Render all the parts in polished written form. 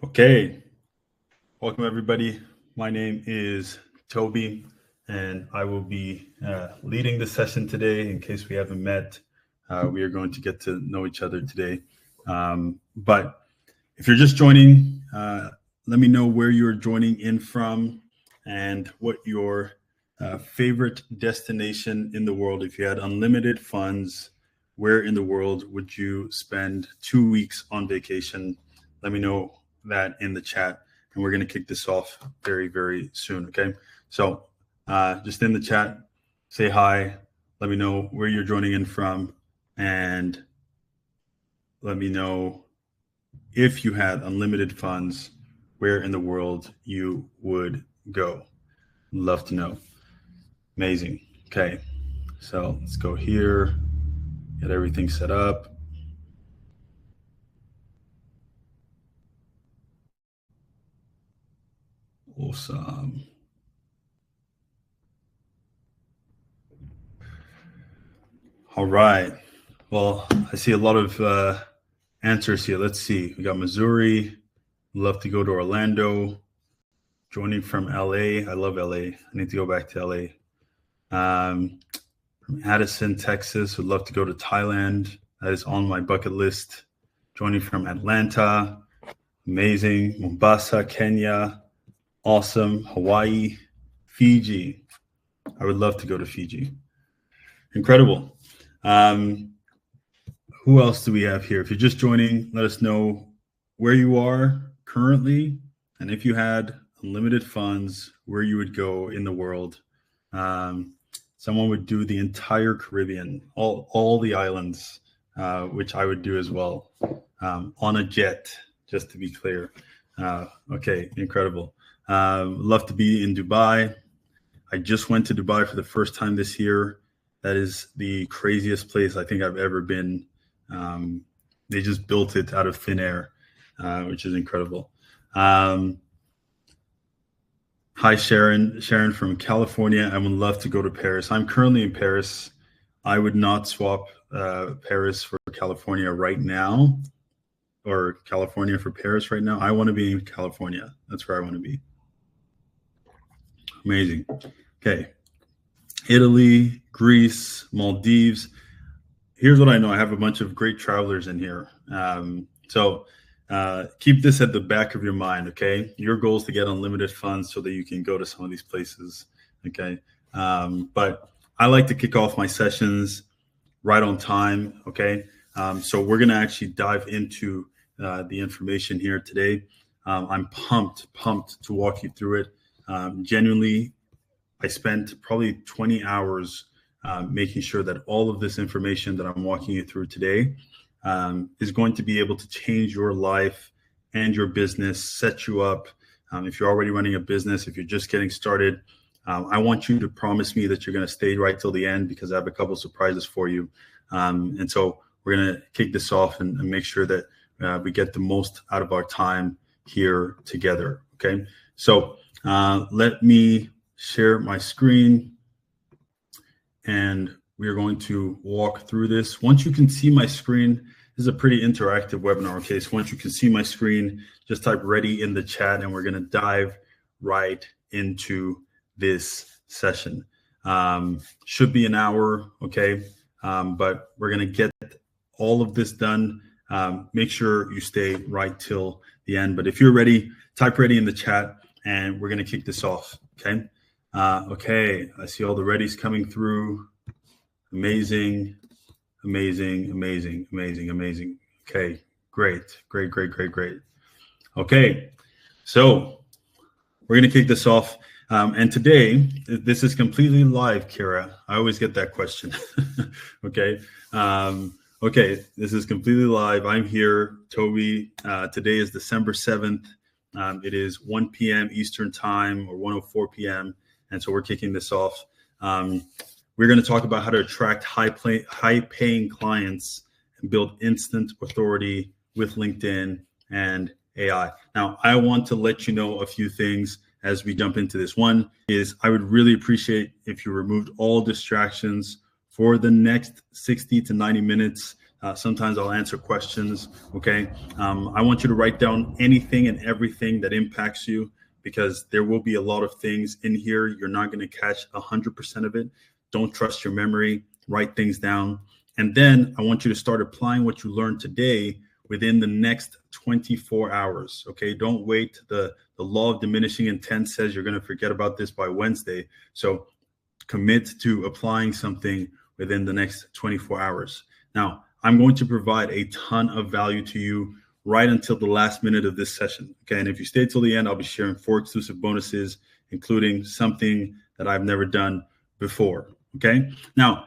Okay, welcome everybody. My name is Toby, and I will be leading the session today. In case we haven't met, we are going to get to know each other today. But if you're just joining, let me know where you're joining in from and what your favorite destination in the world. If you had unlimited funds, where in the world would you spend 2 weeks on vacation? Let me know that in the chat, and we're going to kick this off very, very soon. Okay, so just in the chat, say hi. Let me know where you're joining in from, and let me know if you had unlimited funds, where in the world you would go. Love to know. Amazing. Okay, so let's go here, get everything set up. Awesome. All right. Well, I see a lot of answers here. Let's see. We got Missouri. Love to go to Orlando. Joining from LA. I love LA. I need to go back to LA. From Addison, Texas. Would love to go to Thailand. That is on my bucket list. Joining from Atlanta. Amazing. Mombasa, Kenya. Awesome. Hawaii. Fiji. I would love to go to Fiji. Incredible. Who else do we have here? If you're just joining, let us know where you are currently, and if you had unlimited funds, where you would go in the world. Someone would do the entire Caribbean, all the islands, which I would do as well, on a jet, just to be clear. Okay, incredible. Love to be in Dubai. I just went to Dubai for the first time this year. That is the craziest place I think I've ever been. They just built it out of thin air, which is incredible. Hi, Sharon. Sharon from California. I would love to go to Paris. I'm currently in Paris. I would not swap Paris for California right now, or California for Paris right now. I want to be in California. That's where I want to be. Amazing. Okay. Italy, Greece, Maldives. Here's what I know. I have a bunch of great travelers in here. So keep this at the back of your mind, okay? Your goal is to get unlimited funds so that you can go to some of these places, okay? But I like to kick off my sessions right on time, okay? So we're going to actually dive into the information here today. I'm pumped to walk you through it. Genuinely, I spent probably 20 hours making sure that all of this information that I'm walking you through today is going to be able to change your life and your business, set you up. If you're already running a business, if you're just getting started, I want you to promise me that you're going to stay right till the end, because I have a couple of surprises for you. And so we're going to kick this off and make sure that we get the most out of our time here together. Okay. So let me share my screen, and we are going to walk through this. Once you can see my screen, this is a pretty interactive webinar. Okay, so once you can see my screen, just type ready in the chat, and we're going to dive right into this session. Should be an hour, okay, but we're going to get all of this done. Make sure you stay right till the end. But if you're ready, type ready in the chat, and we're going to kick this off. Okay. Okay, I see all the readies coming through. Amazing. Okay, great. Okay, so we're going to kick this off. And today, this is completely live, Kira. I always get that question. Okay. Okay, this is completely live. I'm here, Toby. Today is December 7th. It is 1 p.m. Eastern time, or 1:04 p.m. And so we're kicking this off. We're going to talk about how to attract high-paying clients and build instant authority with LinkedIn and AI. Now, I want to let you know a few things as we jump into this. One is I would really appreciate if you removed all distractions for the next 60 to 90 minutes. Sometimes I'll answer questions. Okay. I want you to write down anything and everything that impacts you, because there will be a lot of things in here. You're not going to catch 100% of it. Don't trust your memory. Write things down. And then I want you to start applying what you learned today within the next 24 hours. Okay. Don't wait. The law of diminishing intent says you're going to forget about this by Wednesday. So commit to applying something within the next 24 hours. Now, I'm going to provide a ton of value to you right until the last minute of this session. Okay. And if you stay till the end, I'll be sharing 4 exclusive bonuses, including something that I've never done before. Okay. Now,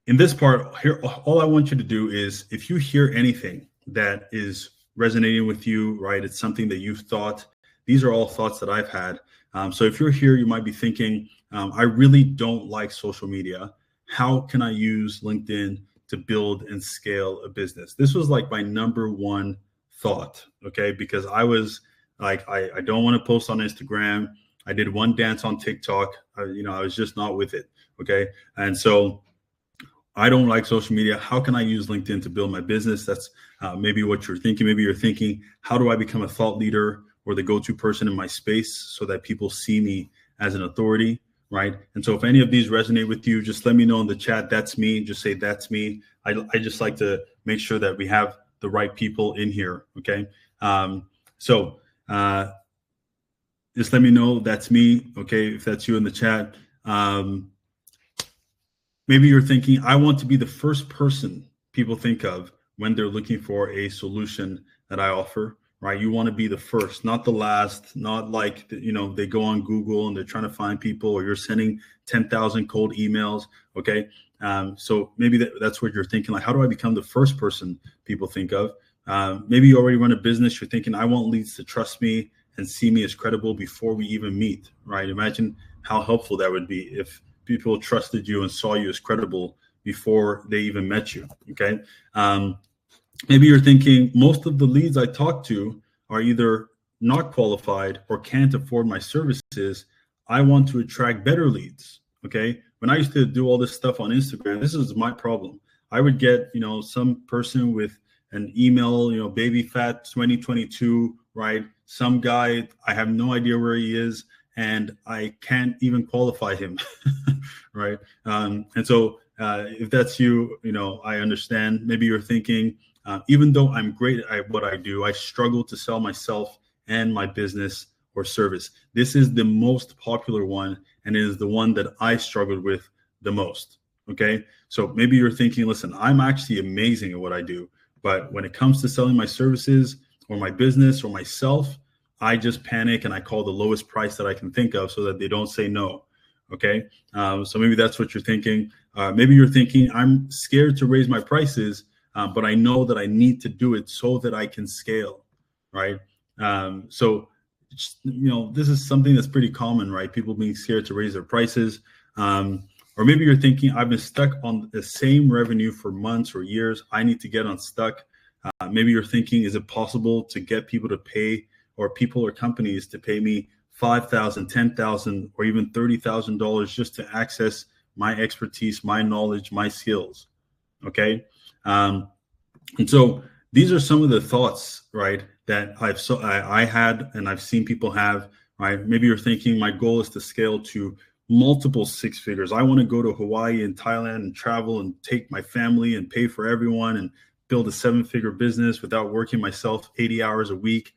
in this part here, all I want you to do is, if you hear anything that is resonating with you, right, it's something that you've thought. These are all thoughts that I've had. So if you're here, you might be thinking, I really don't like social media. How can I use LinkedIn to build and scale a business? This was like my number one thought, okay? Because I was like, I don't want to post on Instagram. I did one dance on TikTok. I was just not with it, okay? And so I don't like social media. How can I use LinkedIn to build my business? That's maybe what you're thinking. Maybe you're thinking, how do I become a thought leader or the go-to person in my space so that people see me as an authority, right? And so if any of these resonate with you, just let me know in the chat. That's me. Just say, that's me. I just like to make sure that we have the right people in here, okay? So just let me know that's me, okay, if that's you in the chat. Maybe you're thinking, I want to be the first person people think of when they're looking for a solution that I offer, right? You want to be the first, not the last, not like, they go on Google and they're trying to find people, or you're sending 10,000 cold emails, okay? So maybe that's what you're thinking, like, how do I become the first person people think of? Maybe you already run a business. You're thinking, I want leads to trust me and see me as credible before we even meet, right? Imagine how helpful that would be if people trusted you and saw you as credible before they even met you, okay? Maybe you're thinking, most of the leads I talk to are either not qualified or can't afford my services. I want to attract better leads, okay? When I used to do all this stuff on Instagram, this is my problem. I would get, some person with an email, baby fat 2022, right? Some guy, I have no idea where he is, and I can't even qualify him, right? And so if that's you, I understand. Maybe you're thinking, even though I'm great at what I do, I struggle to sell myself and my business or service. This is the most popular one, and it is the one that I struggled with the most, okay? So maybe you're thinking, listen, I'm actually amazing at what I do, but when it comes to selling my services or my business or myself, I just panic and I call the lowest price that I can think of so that they don't say no. Okay. So maybe that's what you're thinking. Maybe you're thinking, I'm scared to raise my prices, but I know that I need to do it so that I can scale. Right. So, this is something that's pretty common, right? People being scared to raise their prices. Or maybe you're thinking, I've been stuck on the same revenue for months or years. I need to get unstuck. Maybe you're thinking, is it possible to get people to pay, or people or companies to pay me $5,000, $10,000, or even $30,000 just to access my expertise, my knowledge, my skills? Okay. And so these are some of the thoughts, right, that I had and I've seen people have, right? Maybe you're thinking, my goal is to scale to multiple 6 figures. I want to go to Hawaii and Thailand and travel and take my family and pay for everyone and build a 7-figure business without working myself 80 hours a week.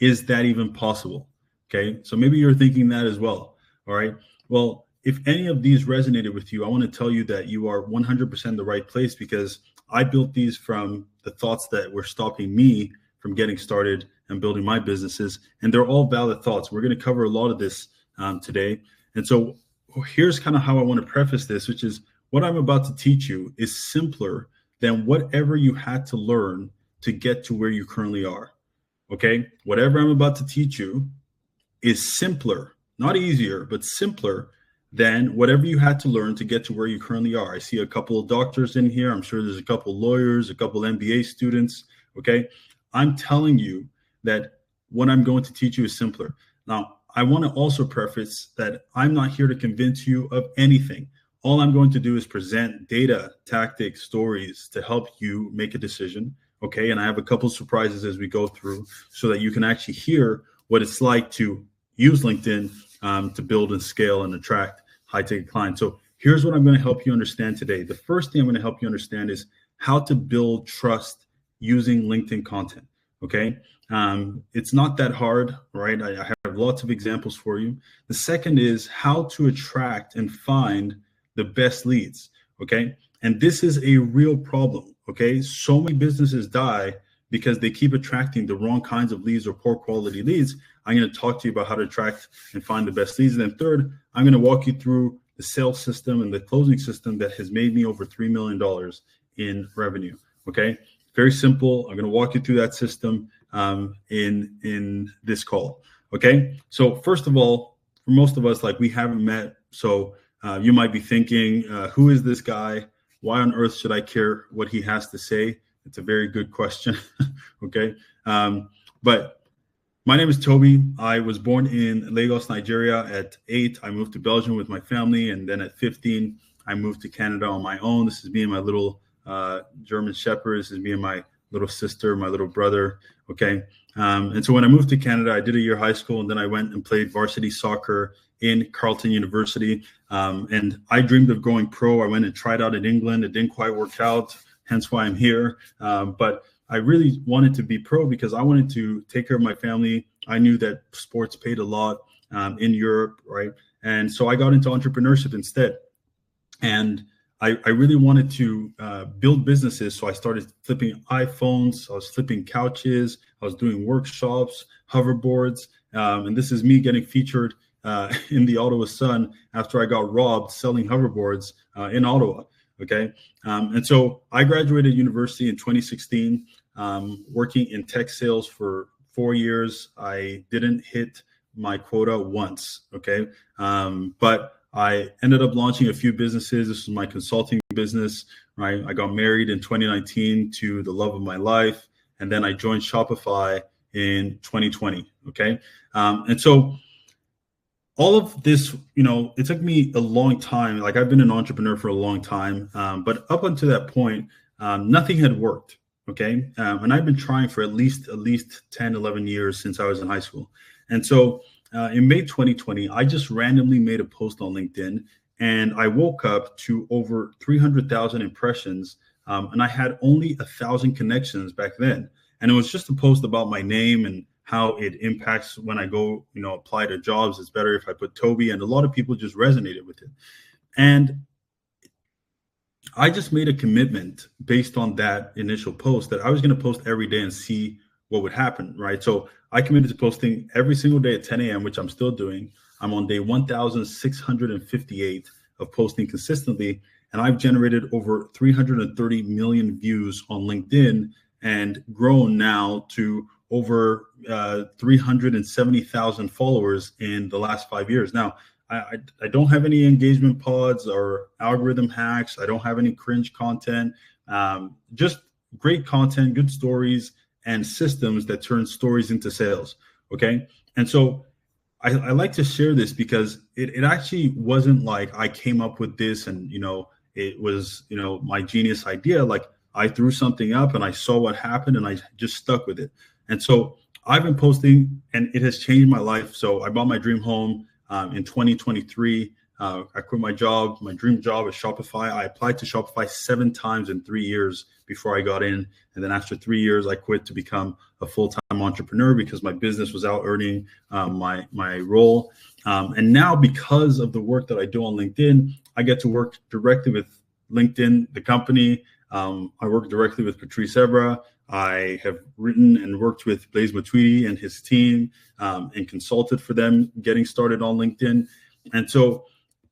Is that even possible? Okay. So maybe you're thinking that as well. All right. Well, if any of these resonated with you, I want to tell you that you are 100% in the right place, because I built these from the thoughts that were stopping me from getting started and building my businesses. And they're all valid thoughts. We're going to cover a lot of this today. And so here's kind of how I want to preface this, which is what I'm about to teach you is simpler than whatever you had to learn to get to where you currently are. Okay, whatever I'm about to teach you is simpler, not easier, but simpler than whatever you had to learn to get to where you currently are. I see a couple of doctors in here. I'm sure there's a couple of lawyers, a couple of MBA students. Okay, I'm telling you that what I'm going to teach you is simpler. Now, I want to also preface that I'm not here to convince you of anything. all I'm going to do is present data, tactics, stories to help you make a decision. Okay. And I have a couple surprises as we go through so that you can actually hear what it's like to use LinkedIn to build and scale and attract high ticket clients. So here's what I'm going to help you understand today. The first thing I'm going to help you understand is how to build trust using LinkedIn content. Okay. It's not that hard, right? I have lots of examples for you. The second is how to attract and find the best leads. Okay. And this is a real problem. Okay. So many businesses die because they keep attracting the wrong kinds of leads or poor quality leads. I'm going to talk to you about how to attract and find the best leads. And then third, I'm going to walk you through the sales system and the closing system that has made me over $3 million in revenue. Okay. Very simple. I'm going to walk you through that system in this call. Okay. So first of all, for most of us, like, we haven't met. So you might be thinking, who is this guy? Why on earth should I care what he has to say? It's a very good question. Okay. But my name is Toby. I was born in Lagos, Nigeria at 8. I moved to Belgium with my family. And then at 15, I moved to Canada on my own. This is me and my little German Shepherd. This is me and my little sister, my little brother. Okay. And so when I moved to Canada, I did a year high school, and then I went and played varsity soccer in Carleton University. And I dreamed of going pro. I went and tried out in England. It didn't quite work out, hence why I'm here. But I really wanted to be pro because I wanted to take care of my family. I knew that sports paid a lot in Europe, right? And so I got into entrepreneurship instead. And I really wanted to build businesses. So I started flipping iPhones. I was flipping couches. I was doing workshops, hoverboards. And this is me getting featured in the Ottawa Sun after I got robbed selling hoverboards in Ottawa. Okay. And so I graduated university in 2016, working in tech sales for 4 years. I didn't hit my quota once. Okay. But I ended up launching a few businesses. This was my consulting business, right? I got married in 2019 to the love of my life. And then I joined Shopify in 2020. Okay. And so all of this, it took me a long time. Like, I've been an entrepreneur for a long time. But up until that point, nothing had worked. Okay. And I've been trying for at least 10, 11 years since I was in high school. And so in May 2020, I just randomly made a post on LinkedIn, and I woke up to over 300,000 impressions. And I had only 1,000 connections back then. And it was just a post about my name and how it impacts when I go, apply to jobs. It's better if I put Toby, and a lot of people just resonated with it. And I just made a commitment based on that initial post that I was going to post every day and see what would happen, right? So I committed to posting every single day at 10 a.m., which I'm still doing. I'm on day 1,658 of posting consistently, and I've generated over 330 million views on LinkedIn and grown now to over 370,000 followers in the last 5 years. Now, I don't have any engagement pods or algorithm hacks. I don't have any cringe content, just great content, good stories, and systems that turn stories into sales. Okay. And so I like to share this because it actually wasn't like I came up with this and, it was, my genius idea. Like, I threw something up and I saw what happened and I just stuck with it. And so I've been posting, and it has changed my life. So I bought my dream home in 2023. I quit my job. My dream job is Shopify. I applied to Shopify 7 times in 3 years before I got in. And then after 3 years, I quit to become a full-time entrepreneur because my business was out earning my role. And now, because of the work that I do on LinkedIn, I get to work directly with LinkedIn, the company. I work directly with Patrice Evra. I have written and worked with Blaise Matuidi and his team and consulted for them getting started on LinkedIn. And so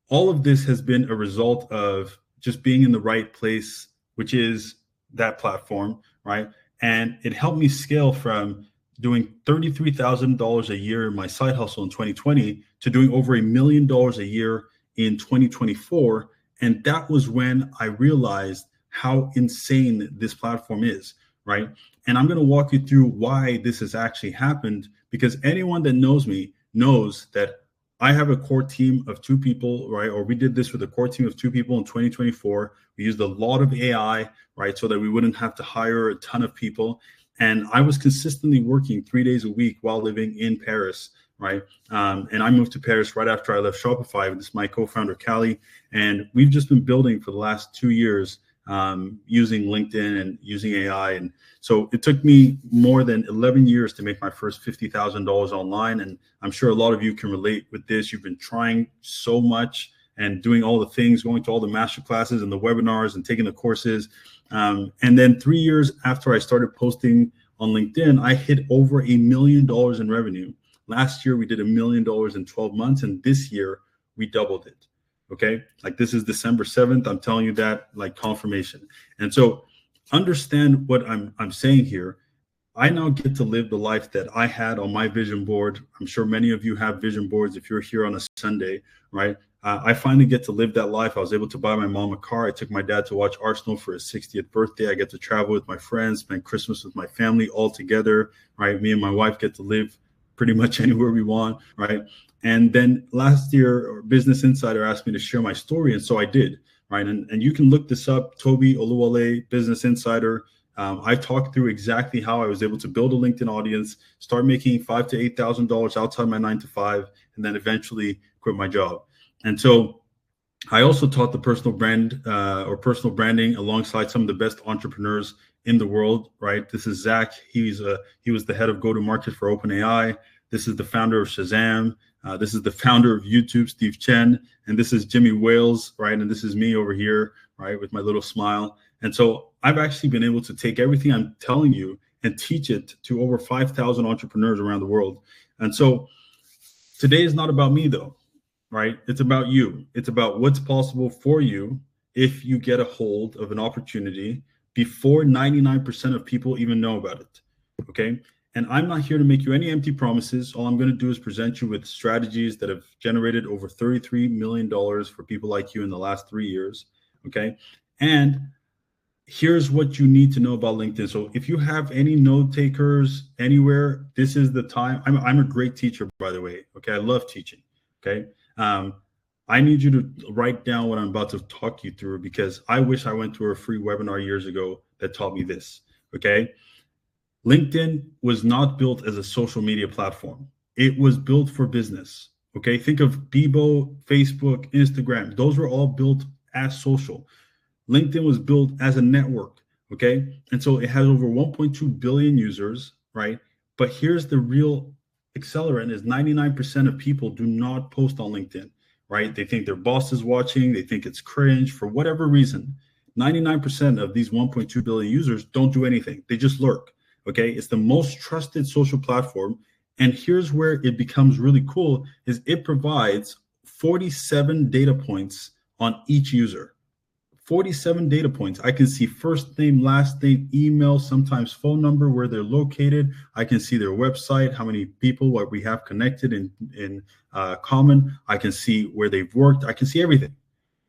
all of this has been a result of just being in the right place, which is that platform, right? And it helped me scale from doing $33,000 a year in my side hustle in 2020 to doing over $1 million a year in 2024. And that was when I realized how insane this platform is, right? And I'm going to walk you through why this has actually happened, because anyone that knows me knows that I have a core team of 2 people, right? Or we did this with a core team of 2 people in 2024. We used a lot of AI, right? So that we wouldn't have to hire a ton of people. And I was consistently working 3 days a week while living in Paris, right? And I moved to Paris right after I left Shopify. This is my co-founder, Callie. And we've just been building for the last 2 years using LinkedIn and using AI. And so it took me more than 11 years to make my first $50,000 online. And I'm sure a lot of you can relate with this. You've been trying so much and doing all the things, going to all the master classes and the webinars and taking the courses. And then 3 years after I started posting on LinkedIn, I hit over $1 million in revenue. Last year, we did $1 million in 12 months. And this year, we doubled it. Okay. Like this is December 7th. I'm telling you that like confirmation. And so understand what I'm saying here. I now get to live the life that I had on my vision board. I'm sure many of you have vision boards if you're here on a Sunday, right? I finally get to live that life. I was able to buy my mom a car. I took my dad to watch Arsenal for his 60th birthday. I get to travel with my friends, spend Christmas with my family all together, right? Me and my wife get to live pretty much anywhere we want, right? And then last year, Business Insider asked me to share my story, and so I did, right? And you can look this up, Toby Oluwole, Business Insider. I talked through exactly how I was able to build a LinkedIn audience, start making $5,000 to $8,000 outside my 9 to 5, and then eventually quit my job. And so I also taught the personal brand or personal branding alongside some of the best entrepreneurs in the world, right? This is Zach. He was the head of go-to-market for OpenAI. This is the founder of Shazam. This is the founder of YouTube, Steve Chen. And this is Jimmy Wales, right? And this is me over here, right, with my little smile. And so I've actually been able to take everything I'm telling you and teach it to over 5,000 entrepreneurs around the world. And so today is not about me, though, right? It's about you. It's about what's possible for you if you get a hold of an opportunity before 99% of people even know about it, okay? And I'm not here to make you any empty promises. All I'm going to do is present you with strategies that have generated over $33 million for people like you in the last 3 years, okay? And here's what you need to know about LinkedIn. So if you have any note takers anywhere, this is the time. I'm a great teacher, by the way, okay? I love teaching, okay? I need you to write down what I'm about to talk you through because I wish I went to a free webinar years ago that taught me this, okay? LinkedIn was not built as a social media platform. It was built for business. Okay. Think of Bebo, Facebook, Instagram. Those were all built as social. LinkedIn was built as a network. Okay. And so it has over 1.2 billion users, right? But here's the real accelerant is 99% of people do not post on LinkedIn, right? They think their boss is watching. They think it's cringe for whatever reason. 99% of these 1.2 billion users don't do anything. They just lurk. Okay, it's the most trusted social platform. And here's where it becomes really cool is it provides 47 data points on each user. 47 data points. I can see first name, last name, email, sometimes phone number, where they're located. I can see their website, how many people, what we have connected in common. I can see where they've worked. I can see everything.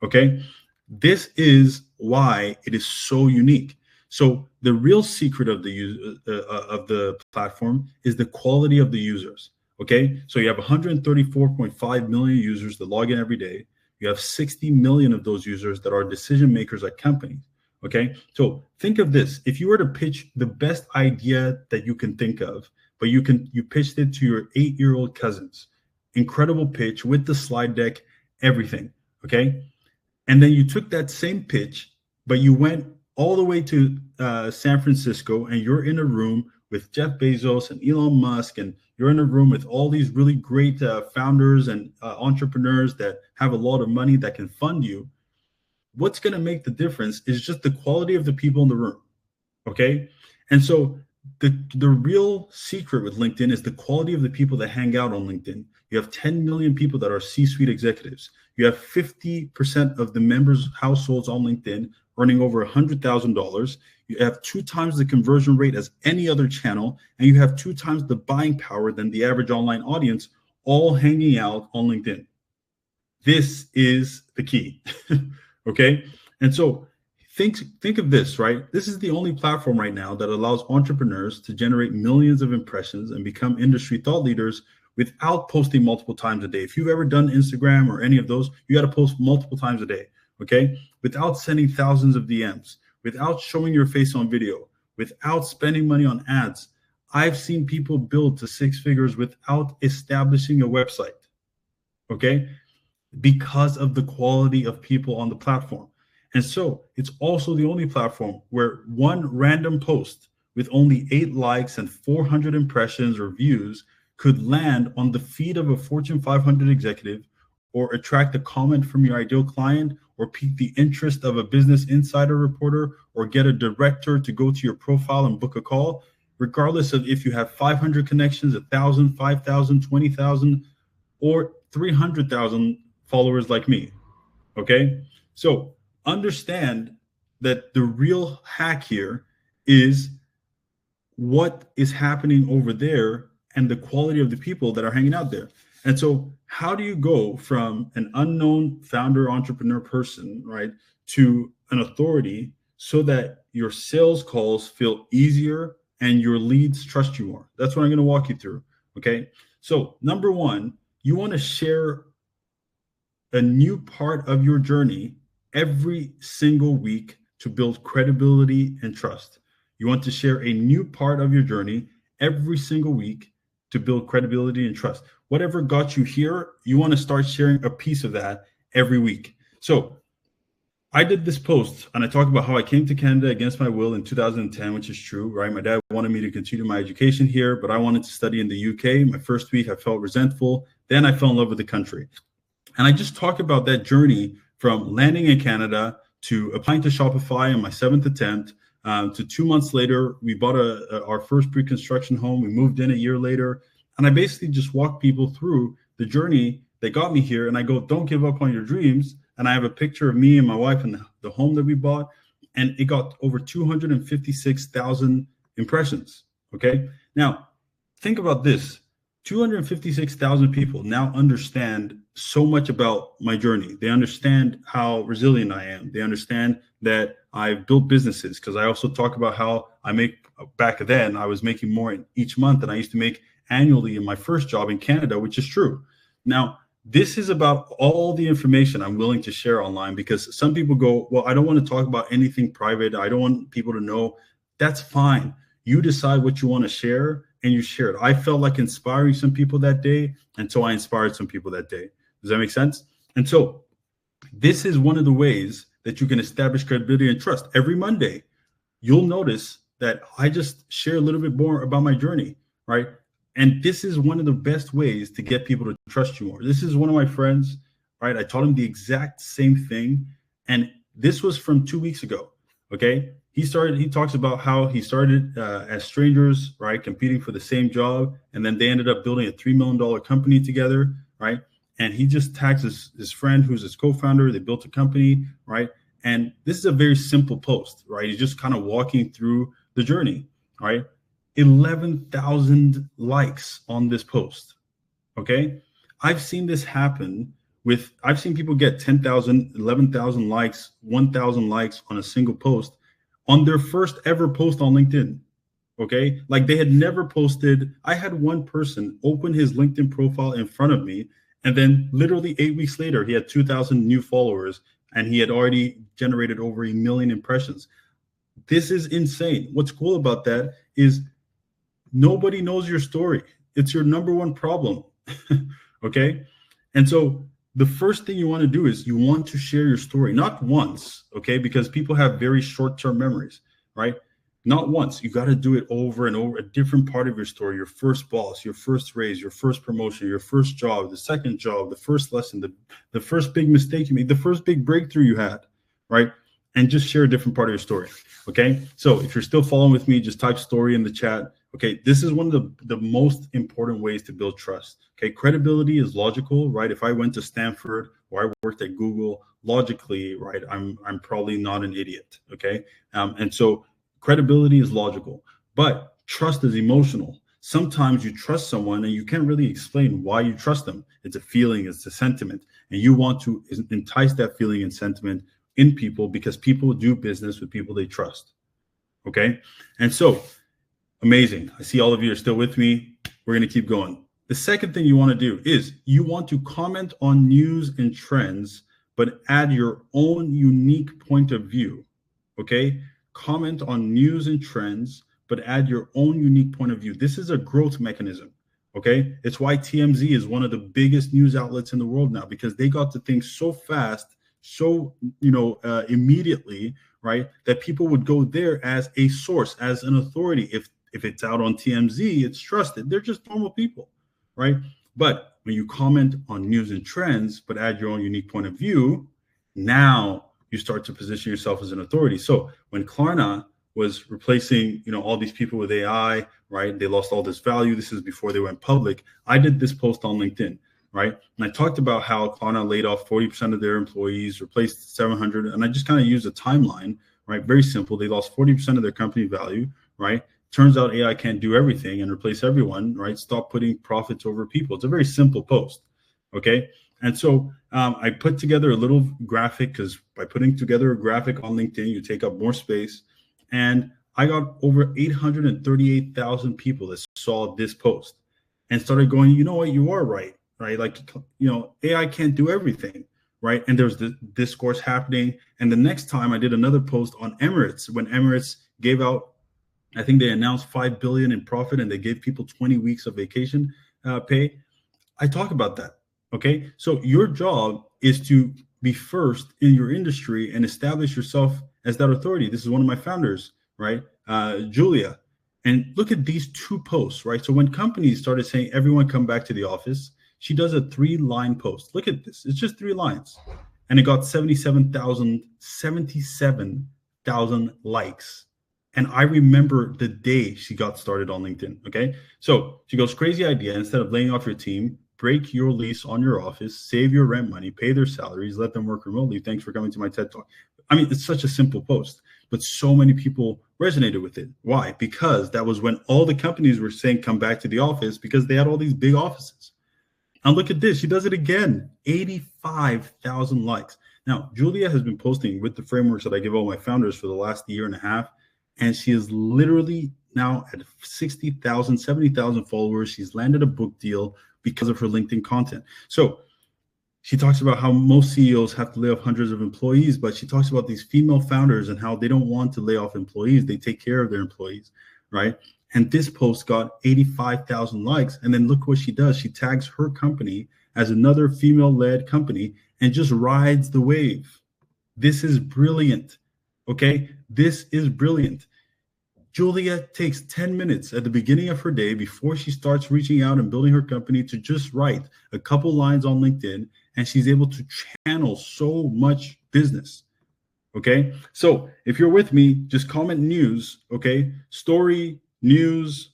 Okay, this is why it is so unique. So the real secret of the platform is the quality of the users. Okay, so you have 134.5 million users that log in every day. You have 60 million of those users that are decision makers at companies. Okay, so think of this: if you were to pitch the best idea that you can think of, but you pitched it to your 8-year-old cousins, incredible pitch with the slide deck, everything. Okay, and then you took that same pitch, but you went all the way to San Francisco, and you're in a room with Jeff Bezos and Elon Musk, and you're in a room with all these really great founders and entrepreneurs that have a lot of money that can fund you. What's going to make the difference is just the quality of the people in the room, okay? And so the real secret with LinkedIn is the quality of the people that hang out on LinkedIn. You have 10 million people that are C-suite executives. You have 50% of the members' households on LinkedIn earning over $100,000. You have 2 times the conversion rate as any other channel, and you have 2 times the buying power than the average online audience, all hanging out on LinkedIn. This is the key, okay? And so think of this, right? This is the only platform right now that allows entrepreneurs to generate millions of impressions and become industry thought leaders without posting multiple times a day. If you've ever done Instagram or any of those, you got to post multiple times a day, okay? Without sending thousands of DMs, without showing your face on video, without spending money on ads. I've seen people build to six figures without establishing a website, okay? Because of the quality of people on the platform. And so it's also the only platform where one random post with only 8 likes and 400 impressions or views could land on the feed of a Fortune 500 executive, or attract a comment from your ideal client, or pique the interest of a Business Insider reporter, or get a director to go to your profile and book a call, regardless of if you have 500 connections, 1,000, 5,000, 20,000, or 300,000 followers like me, okay? So understand that the real hack here is what is happening over there and the quality of the people that are hanging out there. And so how do you go from an unknown founder, entrepreneur person, right, to an authority so that your sales calls feel easier and your leads trust you more? That's what I'm going to walk you through, okay? So number one, you want to share a new part of your journey every single week to build credibility and trust. You want to share a new part of your journey every single week to build credibility and trust. Whatever got you here, you want to start sharing a piece of that every week. So I did this post and I talked about how I came to Canada against my will in 2010, which is true, right? My dad wanted me to continue my education here, but I wanted to study in the UK. My first week, I felt resentful. Then I fell in love with the country. And I just talk about that journey from landing in Canada to applying to Shopify on my 7th attempt, to 2 months later, we bought our first pre-construction home. We moved in a year later. And I basically just walk people through the journey that got me here. And I go, don't give up on your dreams. And I have a picture of me and my wife and the home that we bought. And it got over 256,000 impressions. Okay. Now, think about this. 256,000 people now understand so much about my journey. They understand how resilient I am. They understand that I've built businesses, because I also talk about how I make, back then, I was making more each month than I used to make annually in my first job in Canada, which is true. Now, this is about all the information I'm willing to share online, because some people go, well, I don't want to talk about anything private. I don't want people to know. That's fine. You decide what you want to share and you share it. I felt like inspiring some people that day, and so I inspired some people that day. Does that make sense? And so this is one of the ways that you can establish credibility and trust. Every Monday, you'll notice that I just share a little bit more about my journey, right? And this is one of the best ways to get people to trust you more. This is one of my friends, right? I taught him the exact same thing. And this was from 2 weeks ago, okay? He talks about how he started as strangers, right? Competing for the same job. And then they ended up building a $3 million company together, right? And he just tags his friend who's his co-founder. They built a company, right? And this is a very simple post, right? He's just kind of walking through the journey, right? 11,000 likes on this post, okay? I've seen this happen I've seen people get 10,000, 11,000 likes, 1,000 likes on a single post on their first ever post on LinkedIn, okay? Like they had never posted. I had one person open his LinkedIn profile in front of me, and then literally 8 weeks later, he had 2,000 new followers, and he had already generated over 1 million impressions. This is insane. What's cool about that is nobody knows your story. It's your number one problem, okay? And so the first thing you want to do is you want to share your story, not once, okay? Because people have very short-term memories, right? Not once. You got to do it over and over, a different part of your story, your first boss, your first raise, your first promotion, your first job, the second job, the first lesson, the first big mistake you made, the first big breakthrough you had, right? And just share a different part of your story, okay? So if you're still following with me, just type story in the chat. Okay, this is one of the most important ways to build trust. Okay, credibility is logical, right? If I went to Stanford or I worked at Google, logically, right, I'm probably not an idiot, okay? And so credibility is logical, but trust is emotional. Sometimes you trust someone and you can't really explain why you trust them. It's a feeling, it's a sentiment, and you want to entice that feeling and sentiment in people, because people do business with people they trust, okay? And so, amazing. I see all of you are still with me. We're going to keep going. The second thing you want to do is you want to comment on news and trends, but add your own unique point of view. Okay? Comment on news and trends, but add your own unique point of view. This is a growth mechanism. Okay? It's why TMZ is one of the biggest news outlets in the world now, because they got to think so fast, so immediately, right? That people would go there as a source, as an authority. If it's out on TMZ, it's trusted. They're just normal people, right? But when you comment on news and trends, but add your own unique point of view, now you start to position yourself as an authority. So when Klarna was replacing, all these people with AI, right? They lost all this value. This is before they went public. I did this post on LinkedIn, right? And I talked about how Klarna laid off 40% of their employees, replaced 700, and I just kind of used a timeline, right? Very simple. They lost 40% of their company value, right? Turns out AI can't do everything and replace everyone, right? Stop putting profits over people. It's a very simple post, okay? And so I put together a little graphic, because by putting together a graphic on LinkedIn, you take up more space. And I got over 838,000 people that saw this post and started going, you know what, you are right? Like, AI can't do everything, right? And there's the discourse happening. And the next time I did another post on Emirates, when Emirates gave out, I think they announced 5 billion in profit and they gave people 20 weeks of vacation pay. I talk about that. Okay. So your job is to be first in your industry and establish yourself as that authority. This is one of my founders, right? Julia. And look at these two posts, right? So when companies started saying, everyone come back to the office, she does a 3-line post. Look at this. It's just 3 lines. And it got 77,000 likes. And I remember the day she got started on LinkedIn, okay? So she goes, crazy idea. Instead of laying off your team, break your lease on your office, save your rent money, pay their salaries, let them work remotely. Thanks for coming to my TED Talk. I mean, it's such a simple post, but so many people resonated with it. Why? Because that was when all the companies were saying, come back to the office, because they had all these big offices. And look at this. She does it again, 85,000 likes. Now, Julia has been posting with the frameworks that I give all my founders for the last year and a half. And she is literally now at 60,000, 70,000 followers. She's landed a book deal because of her LinkedIn content. So she talks about how most CEOs have to lay off hundreds of employees, but she talks about these female founders and how they don't want to lay off employees. They take care of their employees, right? And this post got 85,000 likes. And then look what she does. She tags her company as another female-led company and just rides the wave. This is brilliant, okay? This is brilliant. Julia takes 10 minutes at the beginning of her day before she starts reaching out and building her company to just write a couple lines on LinkedIn, and she's able to channel so much business. Okay. So if you're with me, just comment news. Okay. Story, news,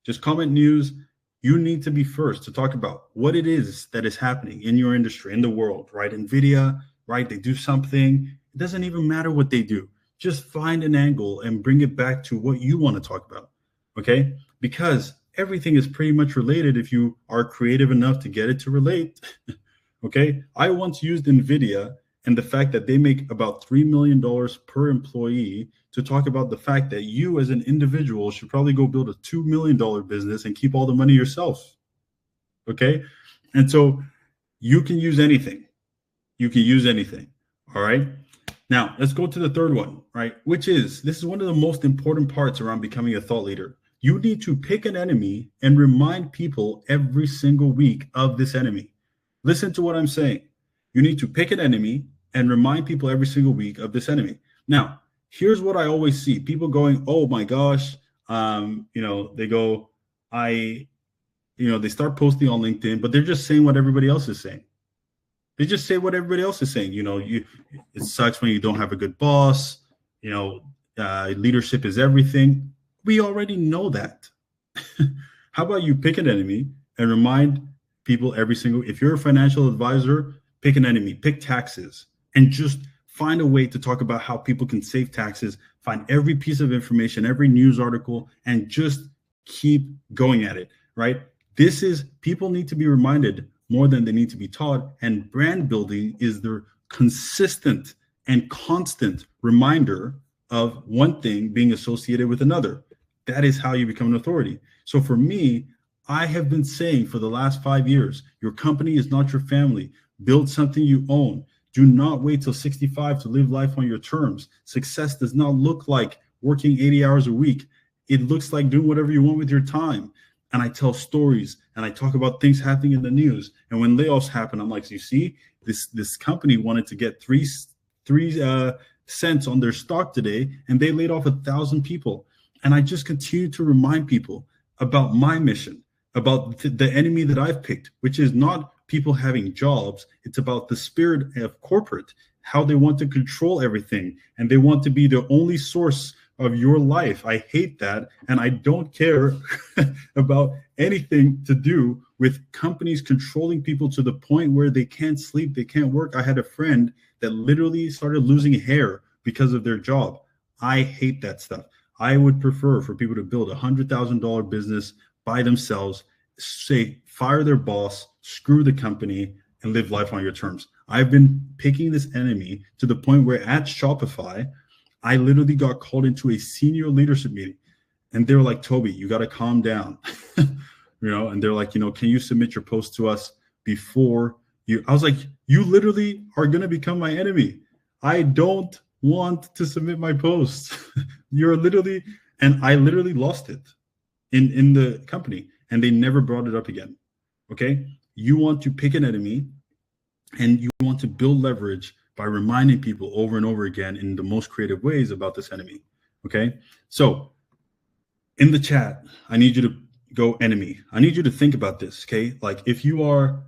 just comment news. You need to be first to talk about what it is that is happening in your industry, in the world, right? NVIDIA, right? They do something. It doesn't even matter what they do. Just find an angle and bring it back to what you want to talk about, okay? Because everything is pretty much related if you are creative enough to get it to relate, okay? I once used NVIDIA and the fact that they make about $3 million per employee to talk about the fact that you as an individual should probably go build a $2 million business and keep all the money yourself, okay? And so you can use anything. You can use anything, all right? Now, let's go to the third one, right? This is one of the most important parts around becoming a thought leader. You need to pick an enemy and remind people every single week of this enemy. Listen to what I'm saying. You need to pick an enemy and remind people every single week of this enemy. Now, here's what I always see. People going, oh my gosh, they go, they start posting on LinkedIn, but they're just saying what everybody else is saying. They just say what everybody else is saying. It sucks when you don't have a good boss. Leadership is everything. We already know that. How about you pick an enemy and remind people if you're a financial advisor, pick an enemy, pick taxes, and just find a way to talk about how people can save taxes, find every piece of information, every news article, and just keep going at it, right? People need to be reminded more than they need to be taught. And brand building is the consistent and constant reminder of one thing being associated with another. That is how you become an authority. So for me, I have been saying for the last 5 years, your company is not your family. Build something you own. Do not wait till 65 to live life on your terms. Success does not look like working 80 hours a week. It looks like doing whatever you want with your time. And I tell stories and I talk about things happening in the news. And when layoffs happen, I'm like, you see, this company wanted to get three cents on their stock today, and they laid off 1,000 people. And I just continue to remind people about my mission, about the enemy that I've picked, which is not people having jobs. It's about the spirit of corporate, how they want to control everything, and they want to be the only source of your life. I hate that, and I don't care about anything to do with companies controlling people to the point where they can't sleep, they can't work. I had a friend that literally started losing hair because of their job. I hate that stuff. I would prefer for people to build $100,000 business by themselves, say, fire their boss, screw the company, and live life on your terms. I've been picking this enemy to the point where at Shopify, I literally got called into a senior leadership meeting, and they were like, Toby, you got to calm down, and they're like, can you submit your post to us before you? I was like, you literally are going to become my enemy. I don't want to submit my posts. You're literally, and I literally lost it in the company, and they never brought it up again. Okay. You want to pick an enemy, and you want to build leverage by reminding people over and over again in the most creative ways about this enemy. Okay. So in the chat, I need you to go enemy. I need you to think about this. Okay. Like if you are,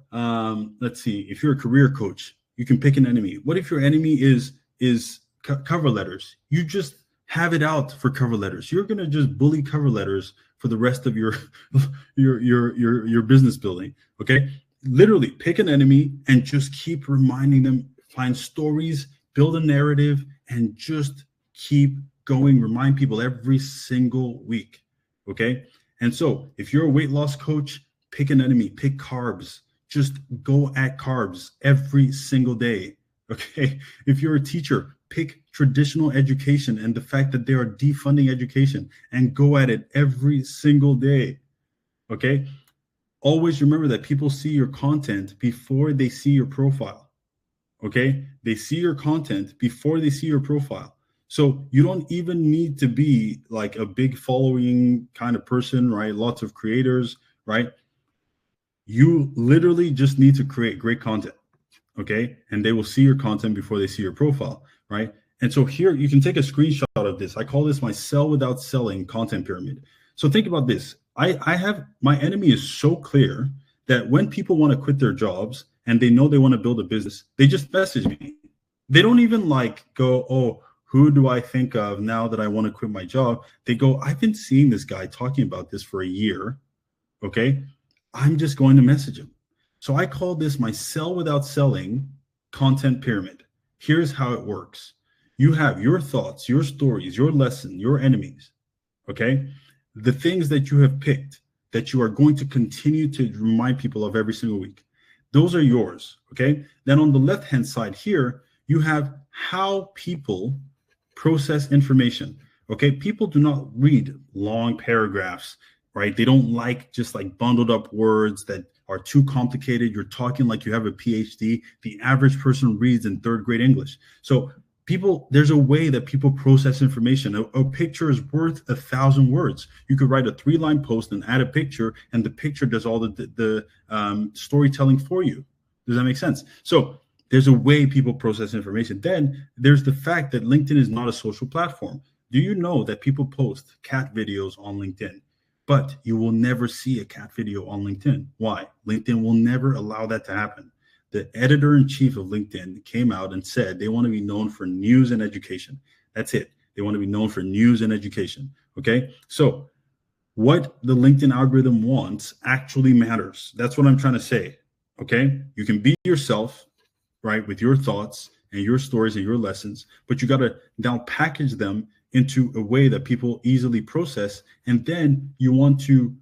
let's see, if you're a career coach, you can pick an enemy. What if your enemy is cover letters? You just have it out for cover letters. You're going to just bully cover letters for the rest of your business building. Okay. Literally pick an enemy and just keep reminding them. Find stories, build a narrative, and just keep going. Remind people every single week. Okay. And so if you're a weight loss coach, pick an enemy, pick carbs. Just go at carbs every single day. Okay. If you're a teacher, pick traditional education and the fact that they are defunding education and go at it every single day. Okay. Always remember that people see your content before they see your profile. Okay, they see your content before they see your profile. So you don't even need to be like a big following kind of person, right? Lots of creators, right? You literally just need to create great content, okay? And they will see your content before they see your profile, right? And so here you can take a screenshot of this. I call this my sell without selling content pyramid. So think about this. I have, my enemy is so clear that when people want to quit their jobs, and they know they want to build a business, they just message me. They don't even like go, oh, who do I think of now that I want to quit my job? They go, I've been seeing this guy talking about this for a year. Okay. I'm just going to message him. So I call this my sell without selling content pyramid. Here's how it works. You have your thoughts, your stories, your lesson, your enemies. Okay. The things that you have picked that you are going to continue to remind people of every single week. Those are yours, okay? Then on the left-hand side here, you have how people process information, okay? People do not read long paragraphs, right? They don't like just like bundled up words that are too complicated. You're talking like you have a PhD. The average person reads in third grade English. So there's a way that people process information. A picture is worth 1,000 words. You could write a 3-line post and add a picture, and the picture does all the storytelling for you. Does that make sense? So there's a way people process information. Then there's the fact that LinkedIn is not a social platform. Do you know that people post cat videos on LinkedIn, but you will never see a cat video on LinkedIn? Why? LinkedIn will never allow that to happen. The editor-in-chief of LinkedIn came out and said they want to be known for news and education. That's it. They want to be known for news and education. Okay. So what the LinkedIn algorithm wants actually matters. That's what I'm trying to say. Okay. You can be yourself, right, with your thoughts and your stories and your lessons, but you got to now package them into a way that people easily process. And then you want to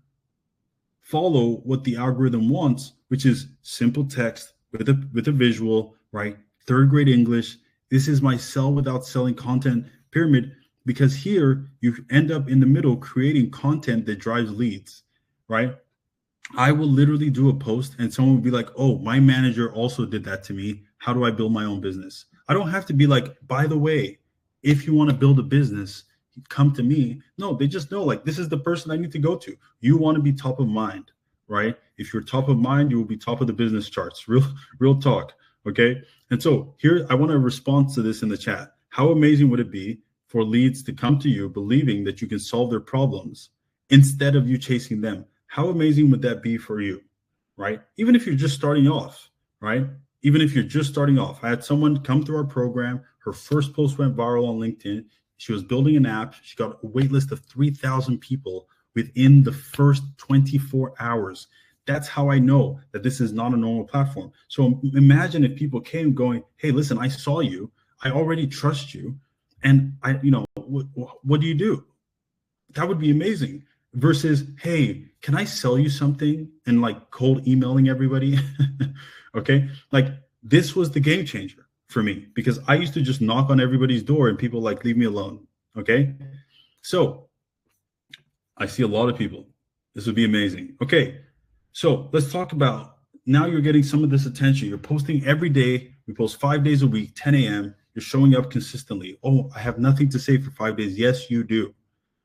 follow what the algorithm wants, which is simple text, with a visual, right? Third grade English. This is my sell without selling content pyramid, because here you end up in the middle creating content that drives leads, right? I will literally do a post and someone will be like, oh, my manager also did that to me. How do I build my own business? I don't have to be like, by the way, if you want to build a business, come to me. No, they just know like this is the person I need to go to. You want to be top of mind, right? If you're top of mind, you will be top of the business charts. Real talk. Okay. And so here I want to respond to this in the chat. How amazing would it be for leads to come to you believing that you can solve their problems instead of you chasing them? How amazing would that be for you, right? Even if you're just starting off, right? Even if you're just starting off. I had someone come through our program. Her first post went viral on LinkedIn. She was building an app. She got a wait list of 3,000 people within the first 24 hours. That's how I know that this is not a normal platform. So imagine if people came going, hey, listen, I saw you. I already trust you. And what do you do? That would be amazing. Versus, hey, can I sell you something? And like cold emailing everybody. Okay. Like this was the game changer for me because I used to just knock on everybody's door and people like, leave me alone. Okay. So I see a lot of people. This would be amazing. Okay. So let's talk about now you're getting some of this attention. You're posting every day. We post 5 days a week, 10 a.m. You're showing up consistently. Oh, I have nothing to say for 5 days. Yes, you do.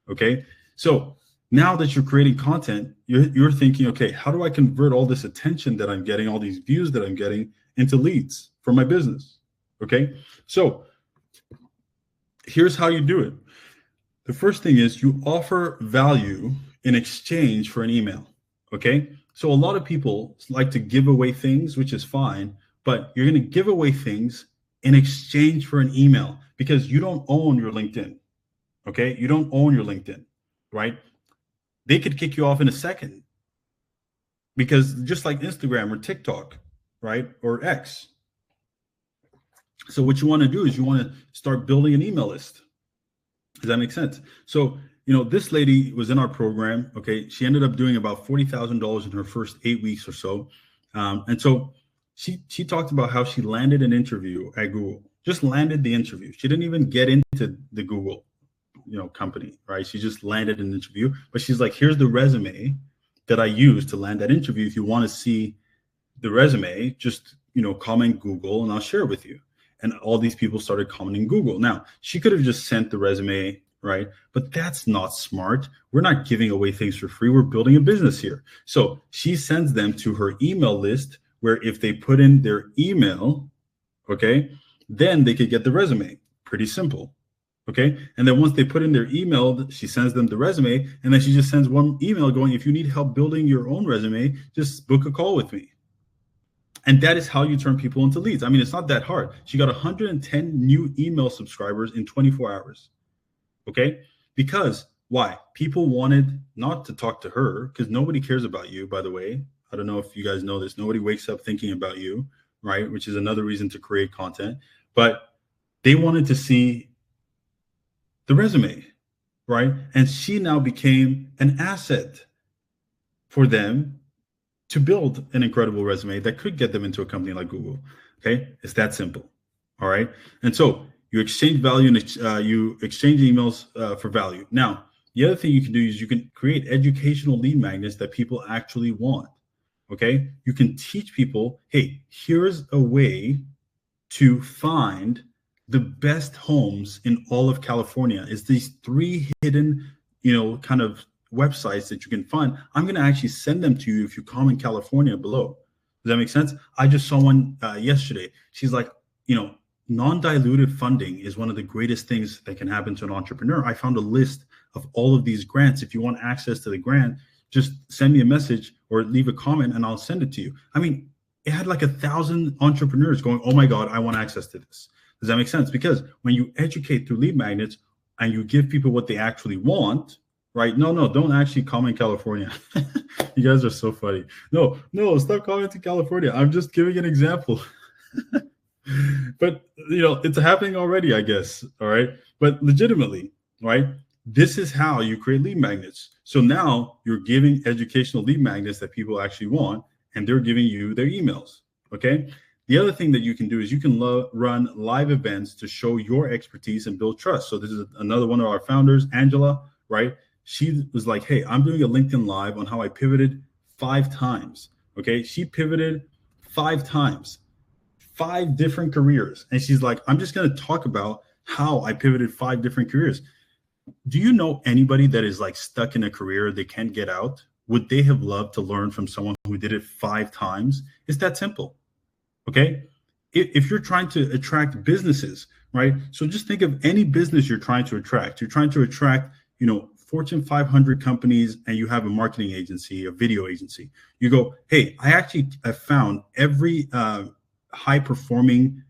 Okay. So now that you're creating content, you're thinking, okay, how do I convert all this attention that I'm getting, all these views that I'm getting into leads for my business? Okay. So here's how you do it. The first thing is you offer value in exchange for an email. Okay. So a lot of people like to give away things, which is fine, but you're going to give away things in exchange for an email because you don't own your LinkedIn. Okay. You don't own your LinkedIn, right? They could kick you off in a second because just like Instagram or TikTok, right? Or X. So what you want to do is you want to start building an email list. Does that make sense? So, this lady was in our program. Okay. She ended up doing about $40,000 in her first 8 weeks or so. And so she talked about how she landed an interview at Google, just landed the interview. She didn't even get into the Google company, right? She just landed an interview, but she's like, here's the resume that I used to land that interview. If you want to see the resume, just, comment Google and I'll share it with you. And all these people started commenting Google. Now, she could have just sent the resume, right? But that's not smart. We're not giving away things for free. We're building a business here. So she sends them to her email list where if they put in their email, okay, then they could get the resume. Pretty simple. Okay. And then once they put in their email, she sends them the resume. And then she just sends one email going, if you need help building your own resume, just book a call with me. And that is how you turn people into leads. I mean, it's not that hard. She got 110 new email subscribers in 24 hours. Okay. Because why? People wanted not to talk to her because nobody cares about you, by the way. I don't know if you guys know this. Nobody wakes up thinking about you, right? Which is another reason to create content. But they wanted to see the resume, right? And she now became an asset for them to build an incredible resume that could get them into a company like Google. Okay, it's that simple. All right, and so you exchange value and you exchange emails for value. Now, the other thing you can do is you can create educational lead magnets that people actually want. Okay, you can teach people, hey, here's a way to find the best homes in all of California. Is these 3 hidden, kind of websites that you can find. I'm going to actually send them to you if you comment California below. Does that make sense? I just saw one yesterday. She's like, non-dilutive funding is one of the greatest things that can happen to an entrepreneur. I found a list of all of these grants. If you want access to the grant, just send me a message or leave a comment and I'll send it to you. I mean, it had like 1,000 entrepreneurs going, oh my God, I want access to this. Does that make sense? Because when you educate through lead magnets and you give people what they actually want, right? No, don't actually comment California. You guys are so funny. No, stop commenting California. I'm just giving an example. But, it's happening already, I guess. All right. But legitimately, right? This is how you create lead magnets. So now you're giving educational lead magnets that people actually want, and they're giving you their emails. Okay. The other thing that you can do is you can run live events to show your expertise and build trust. So this is another one of our founders, Angela, right? She was like, hey, I'm doing a LinkedIn live on how I pivoted 5 times. Okay. She pivoted 5 times, 5 different careers. And she's like, I'm just going to talk about how I pivoted 5 different careers. Do you know anybody that is like stuck in a career they can't get out? Would they have loved to learn from someone who did it 5 times? It's that simple. Okay. If you're trying to attract businesses, right? So just think of any business you're trying to attract. You're trying to attract, Fortune 500 companies, and you have a marketing agency, a video agency. You go, hey, I found every high performing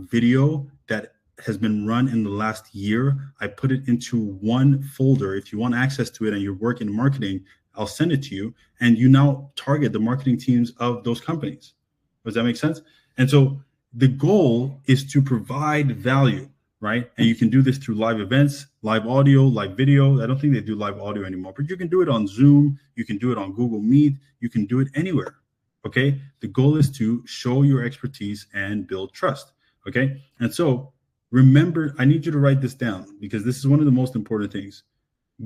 video that has been run in the last year. I put it into one folder. If you want access to it and you're working in marketing, I'll send it to you. And you now target the marketing teams of those companies. Does that make sense? And so the goal is to provide value, right? And you can do this through live events, live audio, live video. I don't think they do live audio anymore, but you can do it on Zoom. You can do it on Google Meet. You can do it anywhere. Okay. The goal is to show your expertise and build trust. Okay. And so remember, I need you to write this down because this is one of the most important things.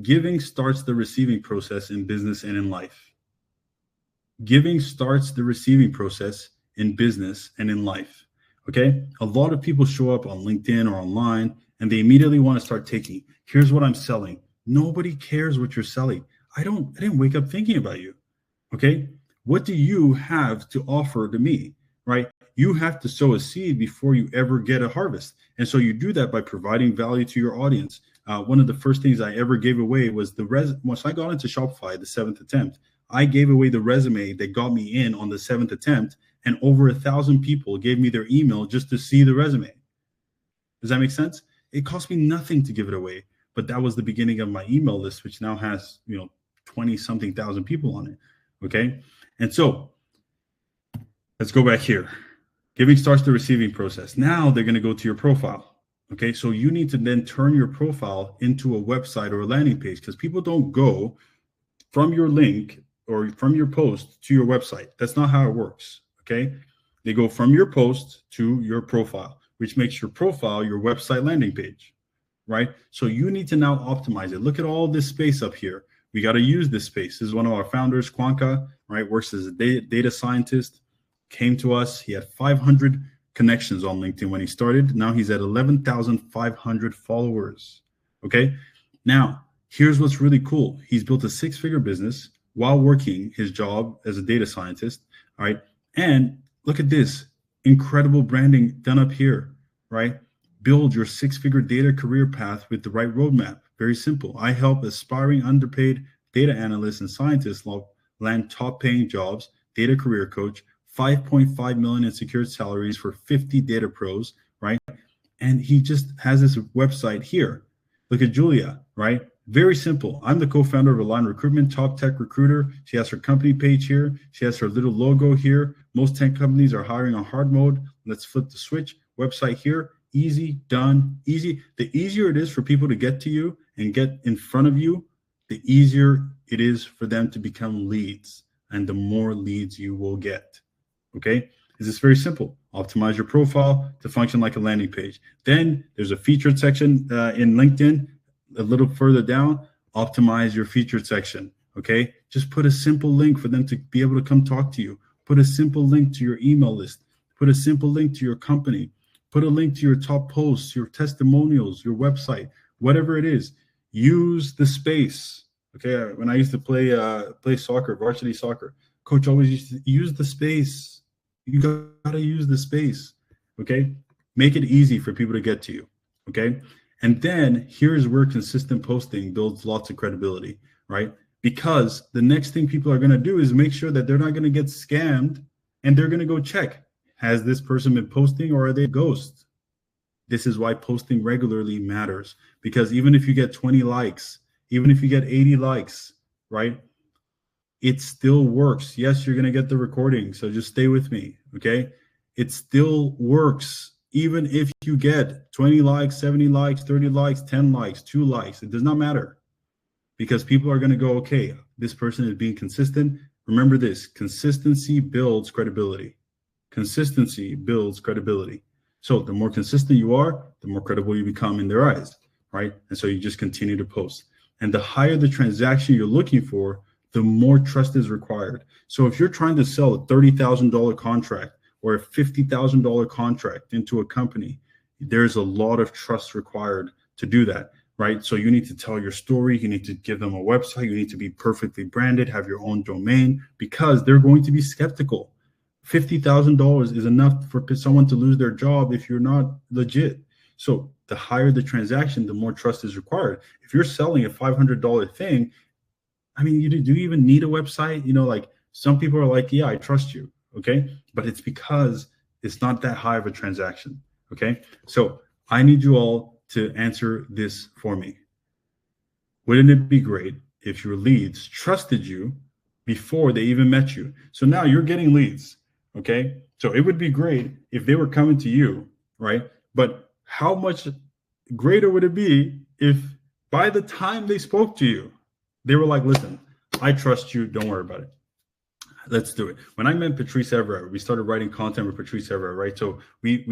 Giving starts the receiving process in business and in life. Giving starts the receiving process in business and in life. Okay. A lot of people show up on LinkedIn or online and they immediately want to start taking. Here's what I'm selling. Nobody cares what you're selling. I didn't wake up thinking about you. Okay. What do you have to offer to me? Right. You have to sow a seed before you ever get a harvest. And so you do that by providing value to your audience. One of the first things I ever gave away was once I got into Shopify, the 7th attempt, I gave away the resume that got me in on the 7th attempt. And over 1,000 people gave me their email just to see the resume. Does that make sense? It cost me nothing to give it away, but that was the beginning of my email list, which now has 20 something thousand people on it. Okay, and so let's go back here. Giving starts the receiving process. Now they're going to go to your profile. Okay, so you need to then turn your profile into a website or a landing page because people don't go from your link or from your post to your website. That's not how it works. Okay, they go from your post to your profile, which makes your profile your website landing page, right? So you need to now optimize it. Look at all this space up here. We got to use this space. This is one of our founders, Kwanka, right? Works as a data scientist, came to us. He had 500 connections on LinkedIn when he started. Now he's at 11,500 followers. Okay, now here's what's really cool. He's built a 6-figure business while working his job as a data scientist, all right? And look at this incredible branding done up here, right? Build your 6-figure data career path with the right roadmap. Very simple. I help aspiring underpaid data analysts and scientists land top paying jobs, data career coach, 5.5 million in secured salaries for 50 data pros, right? And he just has this website here. Look at Julia, right? Very simple. I'm the co-founder of Align Recruitment, top tech recruiter. She has her company page here. She has her little logo here. Most tech companies are hiring on hard mode. Let's flip the switch. Website here. Easy, done, easy. The easier it is for people to get to you and get in front of you, the easier it is for them to become leads and the more leads you will get. Okay? It's just very simple. Optimize your profile to function like a landing page. Then there's a featured section in LinkedIn. A little further down, optimize your featured section. Okay, just put a simple link for them to be able to come talk to you. Put a simple link to your email list. Put a simple link to your company. Put a link to your top posts, your testimonials, your website, whatever it is. Use the space. Okay, when I used to play soccer, varsity soccer, coach always used to use the space. You gotta use the space. Okay, make it easy for people to get to you. Okay. And then here's where consistent posting builds lots of credibility, right? Because the next thing people are going to do is make sure that they're not going to get scammed and they're going to go check, has this person been posting or are they ghosts? This is why posting regularly matters, because even if you get 20 likes, even if you get 80 likes, right? It still works. Yes, you're going to get the recording. So just stay with me. Okay. It still works. Even if you get 20 likes, 70 likes, 30 likes, 10 likes, 2 likes, it does not matter because people are going to go, okay, this person is being consistent. Remember this, consistency builds credibility. Consistency builds credibility. So the more consistent you are, the more credible you become in their eyes, right? And so you just continue to post. And the higher the transaction you're looking for, the more trust is required. So if you're trying to sell a $30,000 contract or a $50,000 contract into a company, there's a lot of trust required to do that, right? So you need to tell your story. You need to give them a website. You need to be perfectly branded, have your own domain, because they're going to be skeptical. $50,000 is enough for someone to lose their job if you're not legit. So the higher the transaction, the more trust is required. If you're selling a $500 thing, I mean, do you even need a website? Like some people are like, yeah, I trust you. Okay. But it's because it's not that high of a transaction. Okay. So I need you all to answer this for me. Wouldn't it be great if your leads trusted you before they even met you? So now you're getting leads. Okay. So it would be great if they were coming to you, right? But how much greater would it be if by the time they spoke to you, they were like, listen, I trust you. Don't worry about it. Let's do it. When I met Patrice Everett, we started writing content with Patrice Everett, right? So we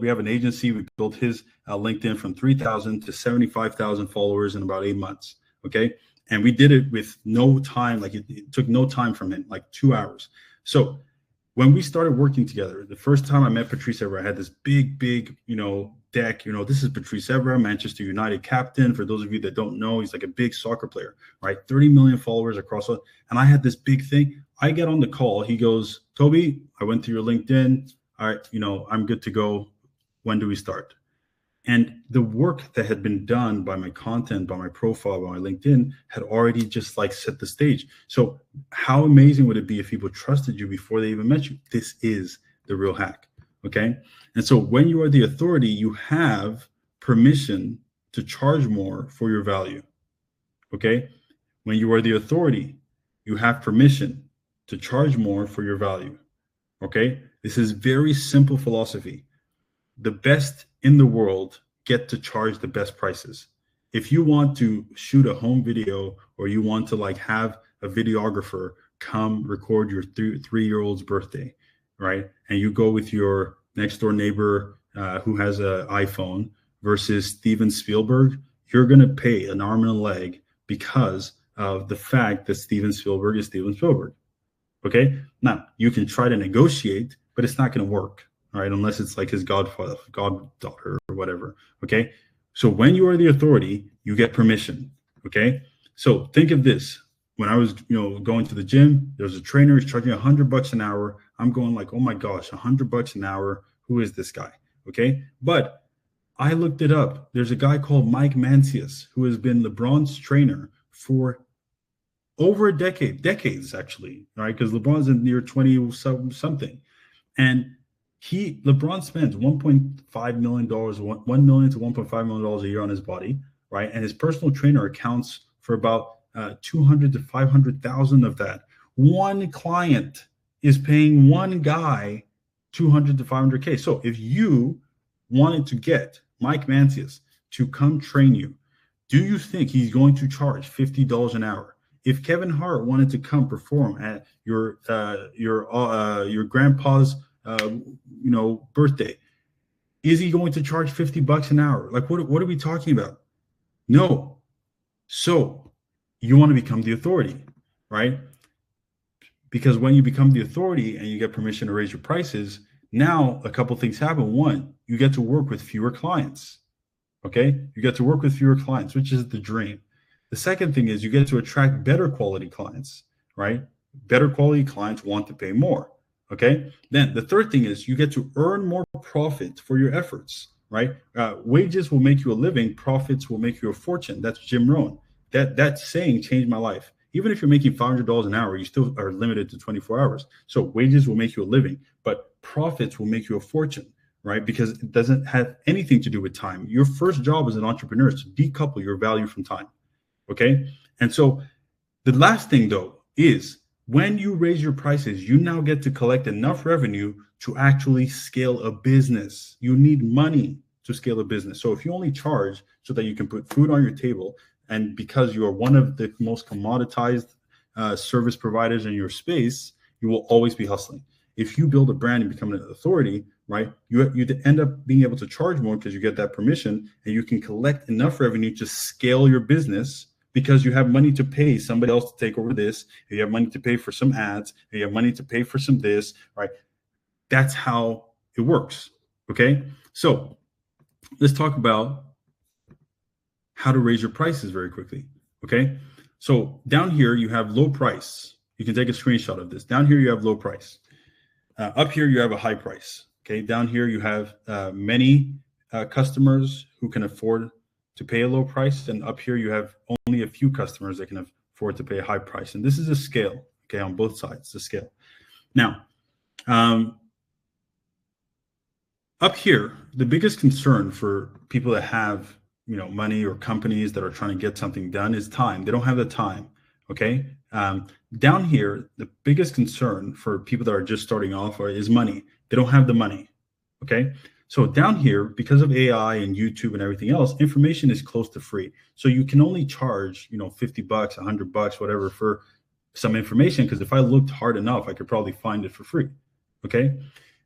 have an agency. We built his LinkedIn from 3,000 to 75,000 followers in about 8 months. Okay. And we did it with no time. Like it took no time from him, like 2 hours. So when we started working together, the first time I met Patrice Everett, I had this big, deck. This is Patrice Everett, Manchester United captain. For those of you that don't know, he's like a big soccer player, right? 30 million followers across. And I had this big thing. I get on the call. He goes, Toby, I went to your LinkedIn. All right, I'm good to go. When do we start? And the work that had been done by my content, by my profile, by my LinkedIn had already just like set the stage. So how amazing would it be if people trusted you before they even met you? This is the real hack. Okay. And so when you are the authority, you have permission to charge more for your value. Okay. When you are the authority, you have permission to charge more for your value. Okay. This is very simple philosophy. The best in the world get to charge the best prices. If you want to shoot a home video or you want to like have a videographer come record your 3-year-old's birthday, right? And you go with your next door neighbor who has an iPhone versus Steven Spielberg, you're going to pay an arm and a leg because of the fact that Steven Spielberg is Steven Spielberg. Okay. Now you can try to negotiate, but it's not going to work. All right, unless it's like his goddaughter or whatever. Okay. So when you are the authority, you get permission. Okay. So think of this. When I was, going to the gym, there was a trainer who's charging $100 an hour. I'm going like, oh my gosh, $100 an hour. Who is this guy? Okay. But I looked it up. There's a guy called Mike Mancius who has been LeBron's trainer for over a decades actually. All right. Because LeBron's in near 20 something. And LeBron spends $1.5 million, $1 million to $1.5 million a year on his body, right? And his personal trainer accounts for about 200 to 500,000 of that. One client is paying one guy 200 to 500K. So if you wanted to get Mike Mancius to come train you, do you think he's going to charge $50 an hour? If Kevin Hart wanted to come perform at your grandpa's birthday, is he going to charge $50 an hour? Like, what are we talking about? No. So you want to become the authority, right? Because when you become the authority and you get permission to raise your prices, now a couple things happen. One, you get to work with fewer clients. Okay. You get to work with fewer clients, which is the dream. The second thing is you get to attract better quality clients, right? Better quality clients want to pay more. Okay. Then the third thing is you get to earn more profit for your efforts, right? Wages will make you a living. Profits will make you a fortune. That's Jim Rohn. That saying changed my life. Even if you're making $500 an hour, you still are limited to 24 hours. So wages will make you a living, but profits will make you a fortune, right? Because it doesn't have anything to do with time. Your first job as an entrepreneur is to decouple your value from time. Okay. And so the last thing though is when you raise your prices, you now get to collect enough revenue to actually scale a business. You need money to scale a business. So if you only charge so that you can put food on your table, and because you are one of the most commoditized service providers in your space, you will always be hustling. If you build a brand and become an authority, right, you end up being able to charge more because you get that permission and you can collect enough revenue to scale your business because you have money to pay somebody else to take over this. You have money to pay for some ads. You have money to pay for some this, right? That's how it works. Okay. So let's talk about how to raise your prices very quickly. Okay. So down here, you have low price. You can take a screenshot of this. Down here, you have low price. Up here, you have a high price. Okay. Down here, you have many customers who can afford to pay a low price. And up here, you have only a few customers that can afford to pay a high price. And this is a scale. Okay. On both sides, the scale. Now, up here, the biggest concern for people that have money or companies that are trying to get something done is time. They don't have the time. Okay. Down here, the biggest concern for people that are just starting off is money. They don't have the money. Okay. So down here, because of AI and YouTube and everything else, information is close to free. So you can only charge, $50, $100, whatever, for some information. Because if I looked hard enough, I could probably find it for free. Okay.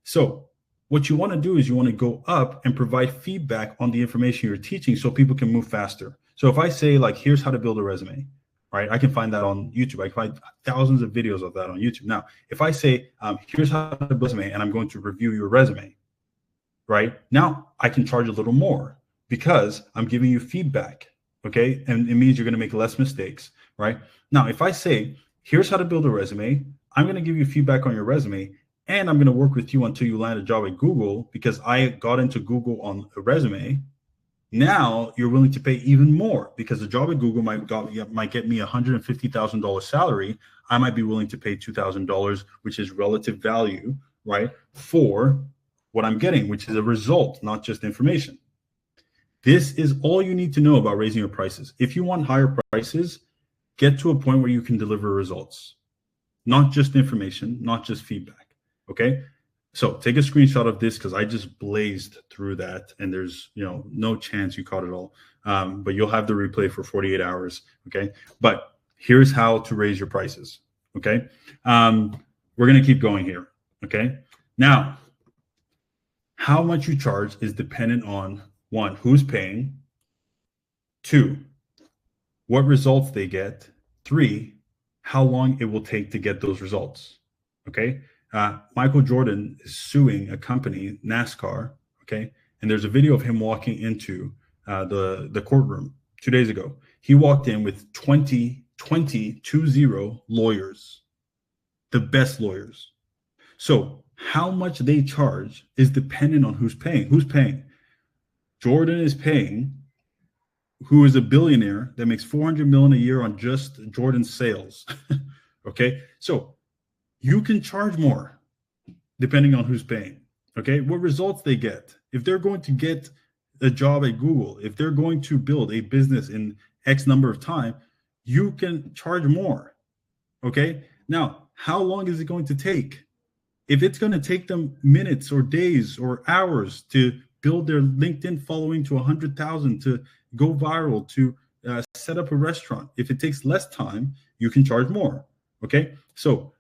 So what you want to do is you want to go up and provide feedback on the information you're teaching so people can move faster. So if I say, like, here's how to build a resume, right? I can find that on YouTube. I can find thousands of videos of that on YouTube. Now, if I say, here's how to build a resume, and I'm going to review your resume, right? Now I can charge a little more because I'm giving you feedback, okay? And it means you're going to make less mistakes, right? Now, if I say, here's how to build a resume, I'm going to give you feedback on your resume, and I'm going to work with you until you land a job at Google because I got into Google on a resume. Now you're willing to pay even more because the job at Google might get me $150,000 salary. I might be willing to pay $2,000, which is relative value, right, for what I'm getting, which is a result, not just information. This is all you need to know about raising your prices. If you want higher prices, get to a point where you can deliver results, not just information, not just feedback. Okay, so take a screenshot of this because I just blazed through that, and there's no chance you caught it all. But you'll have the replay for 48 hours. Okay, but here's how to raise your prices. Okay, we're gonna keep going here. Okay, now how much you charge is dependent on, one, who's paying, two, what results they get, three, how long it will take to get those results. Okay. Michael Jordan is suing a company, NASCAR, okay? And there's a video of him walking into the courtroom 2 days ago. He walked in with 20 lawyers, the best lawyers. So how much they charge is dependent on who's paying. Who's paying? Jordan is paying, who is a billionaire that makes $400 million a year on just Jordan's sales, okay? So you can charge more depending on who's paying, okay? What results they get. If they're going to get a job at Google, if they're going to build a business in X number of time, you can charge more, okay? Now, how long is it going to take? If it's going to take them minutes or days or hours to build their LinkedIn following to 100,000, to go viral, to set up a restaurant, if it takes less time, you can charge more, okay? So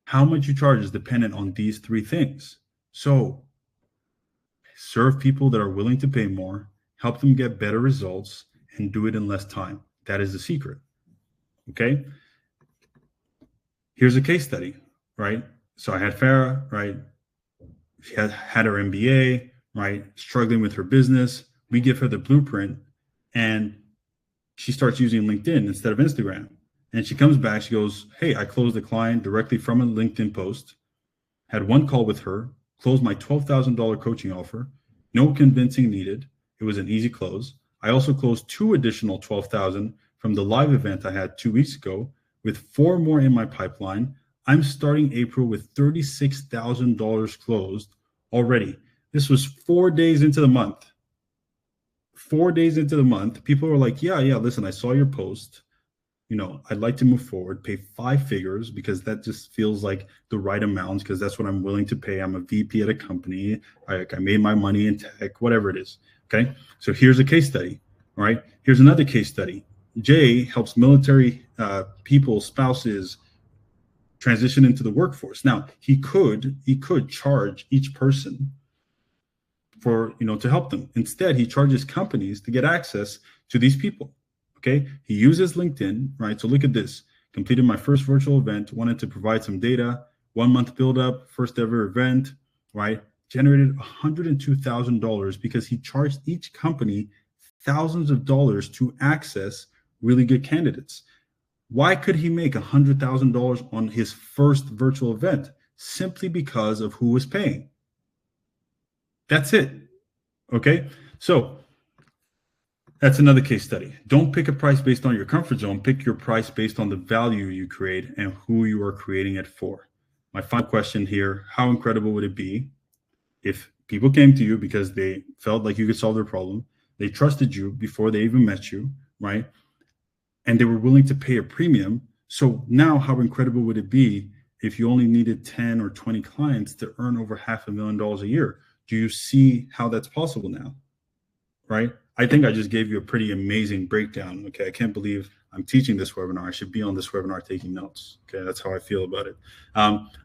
how much you charge is dependent on these three things. So serve people that are willing to pay more, help them get better results, and do it in less time. That is the secret. Okay. Here's a case study, right? So I had Farah, right? She had her MBA, right? Struggling with her business. We give her the blueprint and she starts using LinkedIn instead of Instagram. And she comes back, she goes, hey, I closed the client directly from a LinkedIn post, had one call with her, closed my $12,000 coaching offer, no convincing needed. It was an easy close. I also closed 2 additional $12,000 from the live event I had 2 weeks ago, with 4 more in my pipeline. I'm starting April with $36,000 closed already. This was 4 days into the month. 4 days into the month, people were like, yeah, listen, I saw your post. I'd like to move forward, pay 5 figures because that just feels like the right amount because that's what I'm willing to pay. I'm a VP at a company. I made my money in tech, whatever it is. Okay. So here's a case study. All right. Here's another case study. Jay helps military people, spouses transition into the workforce. Now he could charge each person for, to help them. Instead, he charges companies to get access to these people. Okay. He uses LinkedIn, right? So look at this. Completed my first virtual event, wanted to provide some data, 1 month build up, first ever event, right? Generated $102,000 because he charged each company thousands of dollars to access really good candidates. Why could he make $100,000 on his first virtual event? Simply because of who was paying. That's it. Okay. So that's another case study. Don't pick a price based on your comfort zone. Pick your price based on the value you create and who you are creating it for. My final question here, how incredible would it be if people came to you because they felt like you could solve their problem, they trusted you before they even met you, right? And they were willing to pay a premium. So now how incredible would it be if you only needed 10 or 20 clients to earn over $500,000 a year? Do you see how that's possible now, right? I think I just gave you a pretty amazing breakdown. Okay, I can't believe I'm teaching this webinar. I should be on this webinar taking notes. Okay, that's how I feel about it.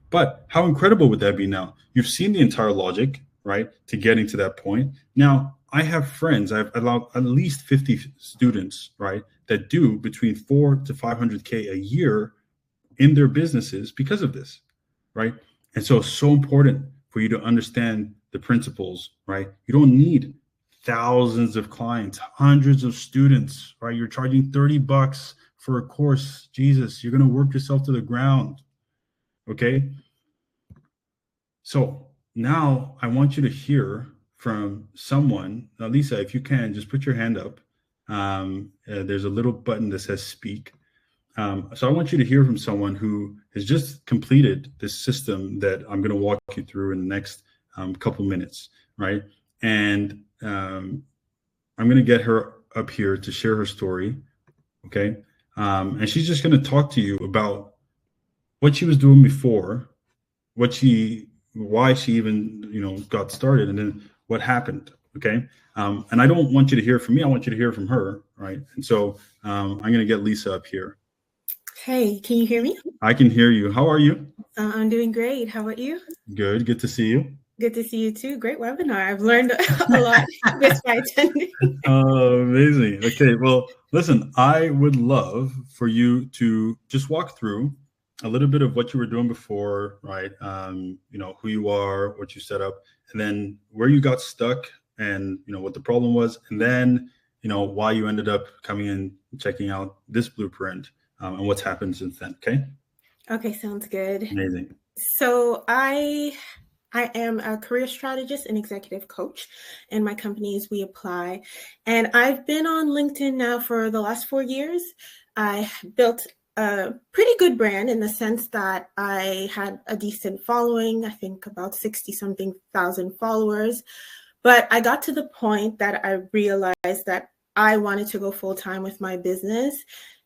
But how incredible would that be now? You've seen the entire logic, right, to getting to that point. Now, I have friends, I've allowed at least 50 students, right, that do between 4 to 500K a year in their businesses because of this, right? And so it's so important for you to understand the principles, right? You don't need thousands of clients, hundreds of students, right? You're charging $30 for a course. Jesus, you're going to work yourself to the ground. Okay. So now I want you to hear from someone. Now, Lisa, if you can, just put your hand up. There's a little button that says speak. So I want you to hear from someone who has just completed this system that I'm going to walk you through in the next couple minutes, right? And I'm going to get her up here to share her story, okay? And she's just going to talk to you about what she was doing before, why she even, got started, and then what happened, okay? And I don't want you to hear from me. I want you to hear from her, right? And so I'm going to get Lisa up here. Hey, can you hear me? I can hear you. How are you? I'm doing great. How about you? Good. Good to see you. Good to see you too. Great webinar. I've learned a lot just by attending. Oh, amazing. Okay. Well, listen, I would love for you to just walk through a little bit of what you were doing before, right? Who you are, what you set up, and then where you got stuck and, what the problem was. And then, why you ended up coming in, checking out this blueprint and what's happened since then. Okay. Okay. Sounds good. Amazing. So I am a career strategist and executive coach, and my company is We Apply. And I've been on LinkedIn now for the last 4 years. I built a pretty good brand in the sense that I had a decent following, I think about 60-something thousand followers. But I got to the point that I realized that I wanted to go full-time with my business,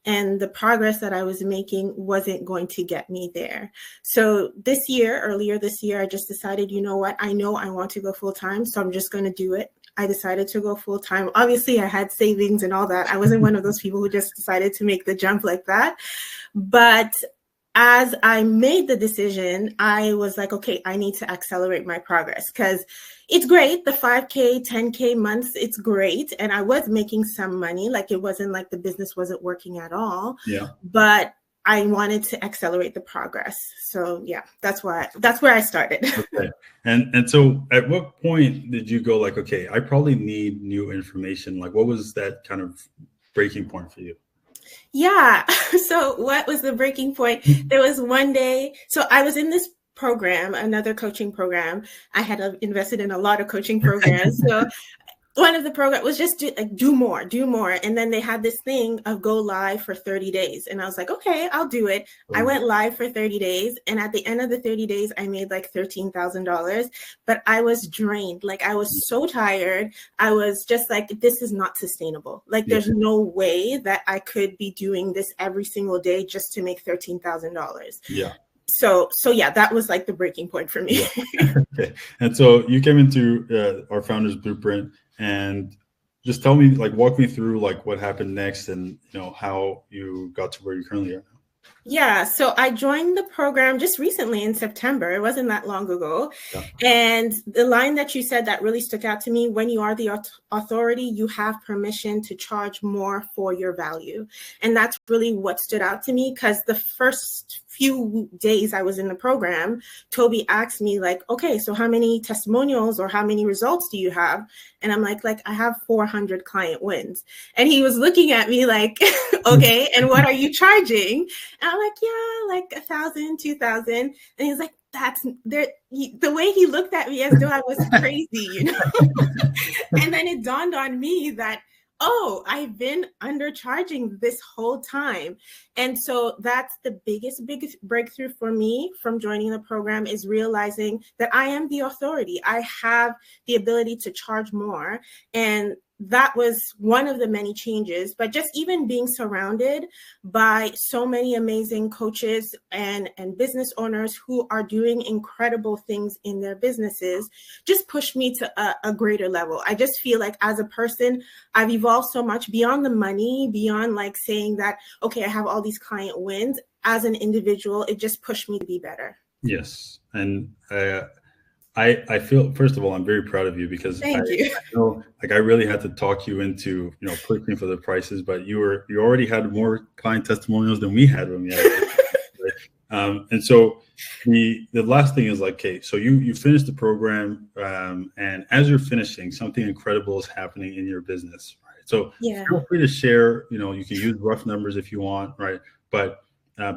and the progress that I was making wasn't going to get me there. So earlier this year, I just decided, you know what, I know I want to go full-time, so I'm just going to do it. I decided to go full-time. Obviously, I had savings and all that. I wasn't one of those people who just decided to make the jump like that. But as I made the decision, I was like, okay, I need to accelerate my progress, because it's great. The 5K, 10K months, it's great. And I was making some money. Like, it wasn't like the business wasn't working at all. Yeah. But I wanted to accelerate the progress. So yeah, that's where I started. Okay. And so at what point did you go like, okay, I probably need new information? Like, what was that kind of breaking point for you? Yeah. So what was the breaking point? There was one day, so I was in this program, another coaching program. I had invested in a lot of coaching programs. So one of the programs was just do more. And then they had this thing of go live for 30 days. And I was like, okay, I'll do it. I went live for 30 days. And at the end of the 30 days, I made like $13,000, but I was drained. Like, I was so tired. I was just like, this is not sustainable. Like, there's no way that I could be doing this every single day just to make $13,000. Yeah. So yeah, that was like the breaking point for me. Yeah. Okay. And so you came into our Founders Blueprint, and just walk me through like what happened next, and how you got to where you currently are. Yeah, so I joined the program just recently in September. It wasn't that long ago. Yeah. And the line that you said that really stuck out to me, when you are the authority, you have permission to charge more for your value. And that's really what stood out to me, because the first few days I was in the program, Toby asked me like, okay, so how many testimonials or how many results do you have? And I'm like I have 400 client wins. And he was looking at me like, okay, and what are you charging? And I'm like, yeah, like 1,000, 2,000. And he's like, that's there. The way he looked at me as though I was crazy, you know? And then it dawned on me that, oh, I've been undercharging this whole time. And so that's the biggest breakthrough for me from joining the program, is realizing that I am the authority. I have the ability to charge more. And that was one of the many changes. But just even being surrounded by so many amazing coaches and business owners who are doing incredible things in their businesses just pushed me to a greater level. I just feel like as a person, I've evolved so much beyond the money, beyond like saying that, okay, I have all these client wins. As an individual, it just pushed me to be better. Yes. And I feel, first of all, I'm very proud of you, because Thank you. I know, like, I really had to talk you into, pushing for the prices, but you already had more client testimonials than we had when we had it, right? And so the last thing is like, okay, so you finished the program, and as you're finishing, something incredible is happening in your business, right? So feel free to share, you can use rough numbers if you want, right? But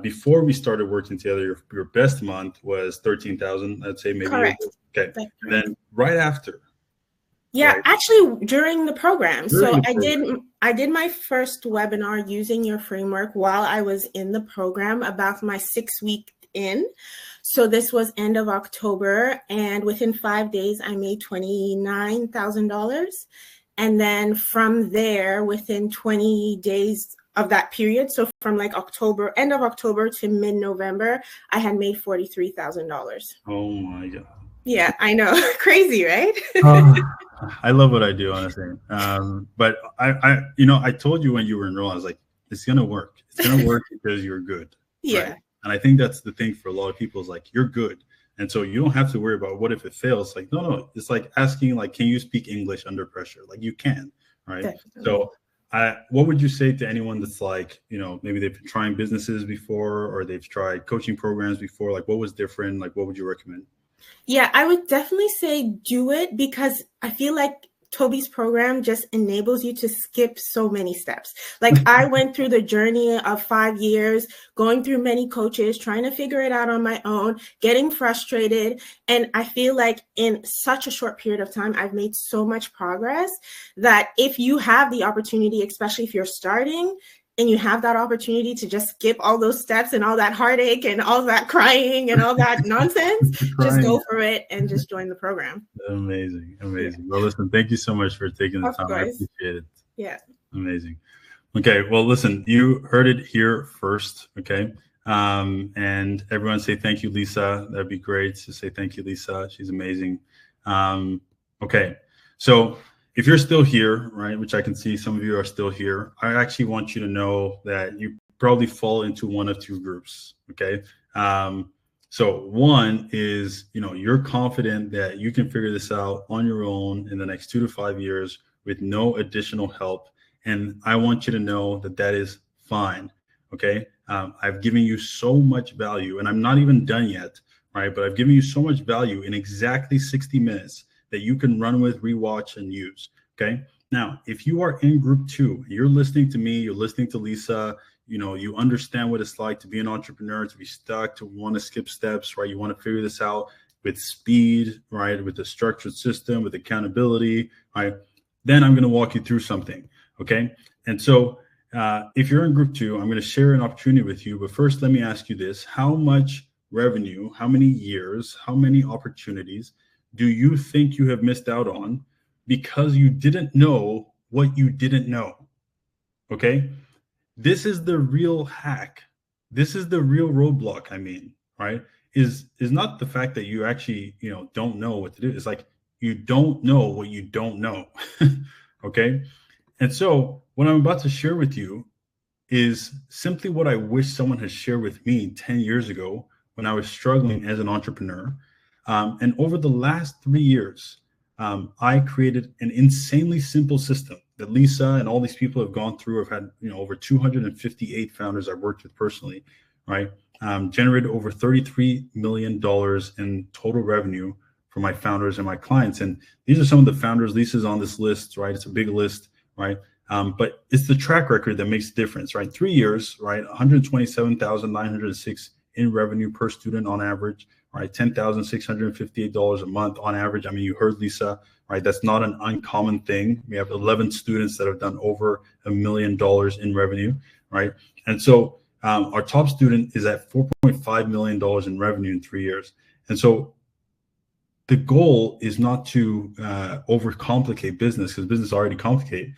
before we started working together, your best month was 13,000, I'd say, maybe. Correct. Okay. And then right after. Yeah, right? Actually during the program. I did my first webinar using your framework while I was in the program, about my 6 week in. So this was end of October, and within 5 days I made $29,000. And then from there, within 20 days of that period, so from like end of October to mid-November, I had made $43,000. Oh my God. Yeah, I know. Crazy, right? I love what I do, honestly. But I told you when you were enrolled, I was like, it's going to work. It's going to work because you're good. Yeah. Right? And I think that's the thing for a lot of people, is like, you're good. And so you don't have to worry about what if it fails. Like, no. It's like asking, like, can you speak English under pressure? Like, you can, right? Definitely. So what would you say to anyone that's like, maybe they've been trying businesses before, or they've tried coaching programs before? Like, what was different? Like, what would you recommend? Yeah, I would definitely say do it, because I feel like Toby's program just enables you to skip so many steps. Like I went through the journey of 5 years, going through many coaches, trying to figure it out on my own, getting frustrated. And I feel like in such a short period of time, I've made so much progress that if you have the opportunity, especially if you're starting, and you have that opportunity to just skip all those steps and all that heartache and all that crying and all that nonsense, just go for it and just join the program. Amazing. Yeah. Well, listen, thank you so much for taking the time. I appreciate it. Yeah. Amazing. Okay. Well, listen, you heard it here first. Okay. And everyone say thank you, Lisa. That'd be great to say thank you, Lisa. She's amazing. Okay. So if you're still here, right, which I can see some of you are still here, I actually want you to know that you probably fall into one of two groups, okay? So one is, you're confident that you can figure this out on your own in the next 2 to 5 years with no additional help. And I want you to know that that is fine, okay? I've given you so much value, and I'm not even done yet, right? But I've given you so much value in exactly 60 minutes that you can run with, rewatch, and use. Okay. Now, if you are in group 2, you're listening to me, you're listening to Lisa, you understand what it's like to be an entrepreneur, to be stuck, to want to skip steps, right? You want to figure this out with speed, right? With a structured system, with accountability, right? Then I'm going to walk you through something. Okay. And so if you're in group 2, I'm going to share an opportunity with you. But first, let me ask you this. How much revenue, how many years, how many opportunities do you think you have missed out on because you didn't know what you didn't know? Okay. This is the real hack. This is the real roadblock. Right. Is not the fact that you actually, don't know what to do. It's like, you don't know what you don't know. Okay. And so what I'm about to share with you is simply what I wish someone had shared with me 10 years ago when I was struggling as an entrepreneur. And over the last 3 years, I created an insanely simple system that Lisa and all these people have gone through. I've had, over 258 founders I've worked with personally, right? Generated over $33 million in total revenue for my founders and my clients. And these are some of the founders. Lisa's on this list, right? It's a big list, right? But it's the track record that makes the difference, right? 3 years, right? 127,906 in revenue per student on average, right? $10,658 a month on average. I mean, you heard Lisa, right? That's not an uncommon thing. We have 11 students that have done over $1 million in revenue, right? And so our top student is at $4.5 million in revenue in 3 years. And so the goal is not to overcomplicate business, because business is already complicated.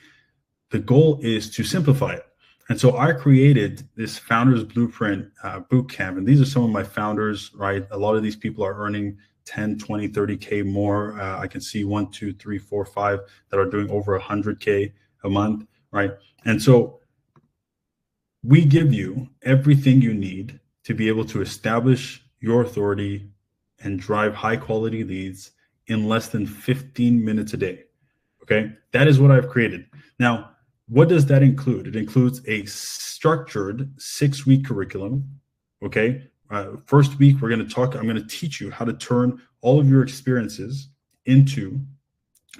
The goal is to simplify it. And so I created this Founders Blueprint boot camp. And these are some of my founders, right? A lot of these people are earning 10, 20, 30K more. I can see 1, 2, 3, 4, 5 that are doing over 100K a month, right? And so we give you everything you need to be able to establish your authority and drive high quality leads in less than 15 minutes a day. Okay, that is what I've created. Now, what does that include? It includes a structured 6-week curriculum. Okay, first week I'm going to teach you how to turn all of your experiences into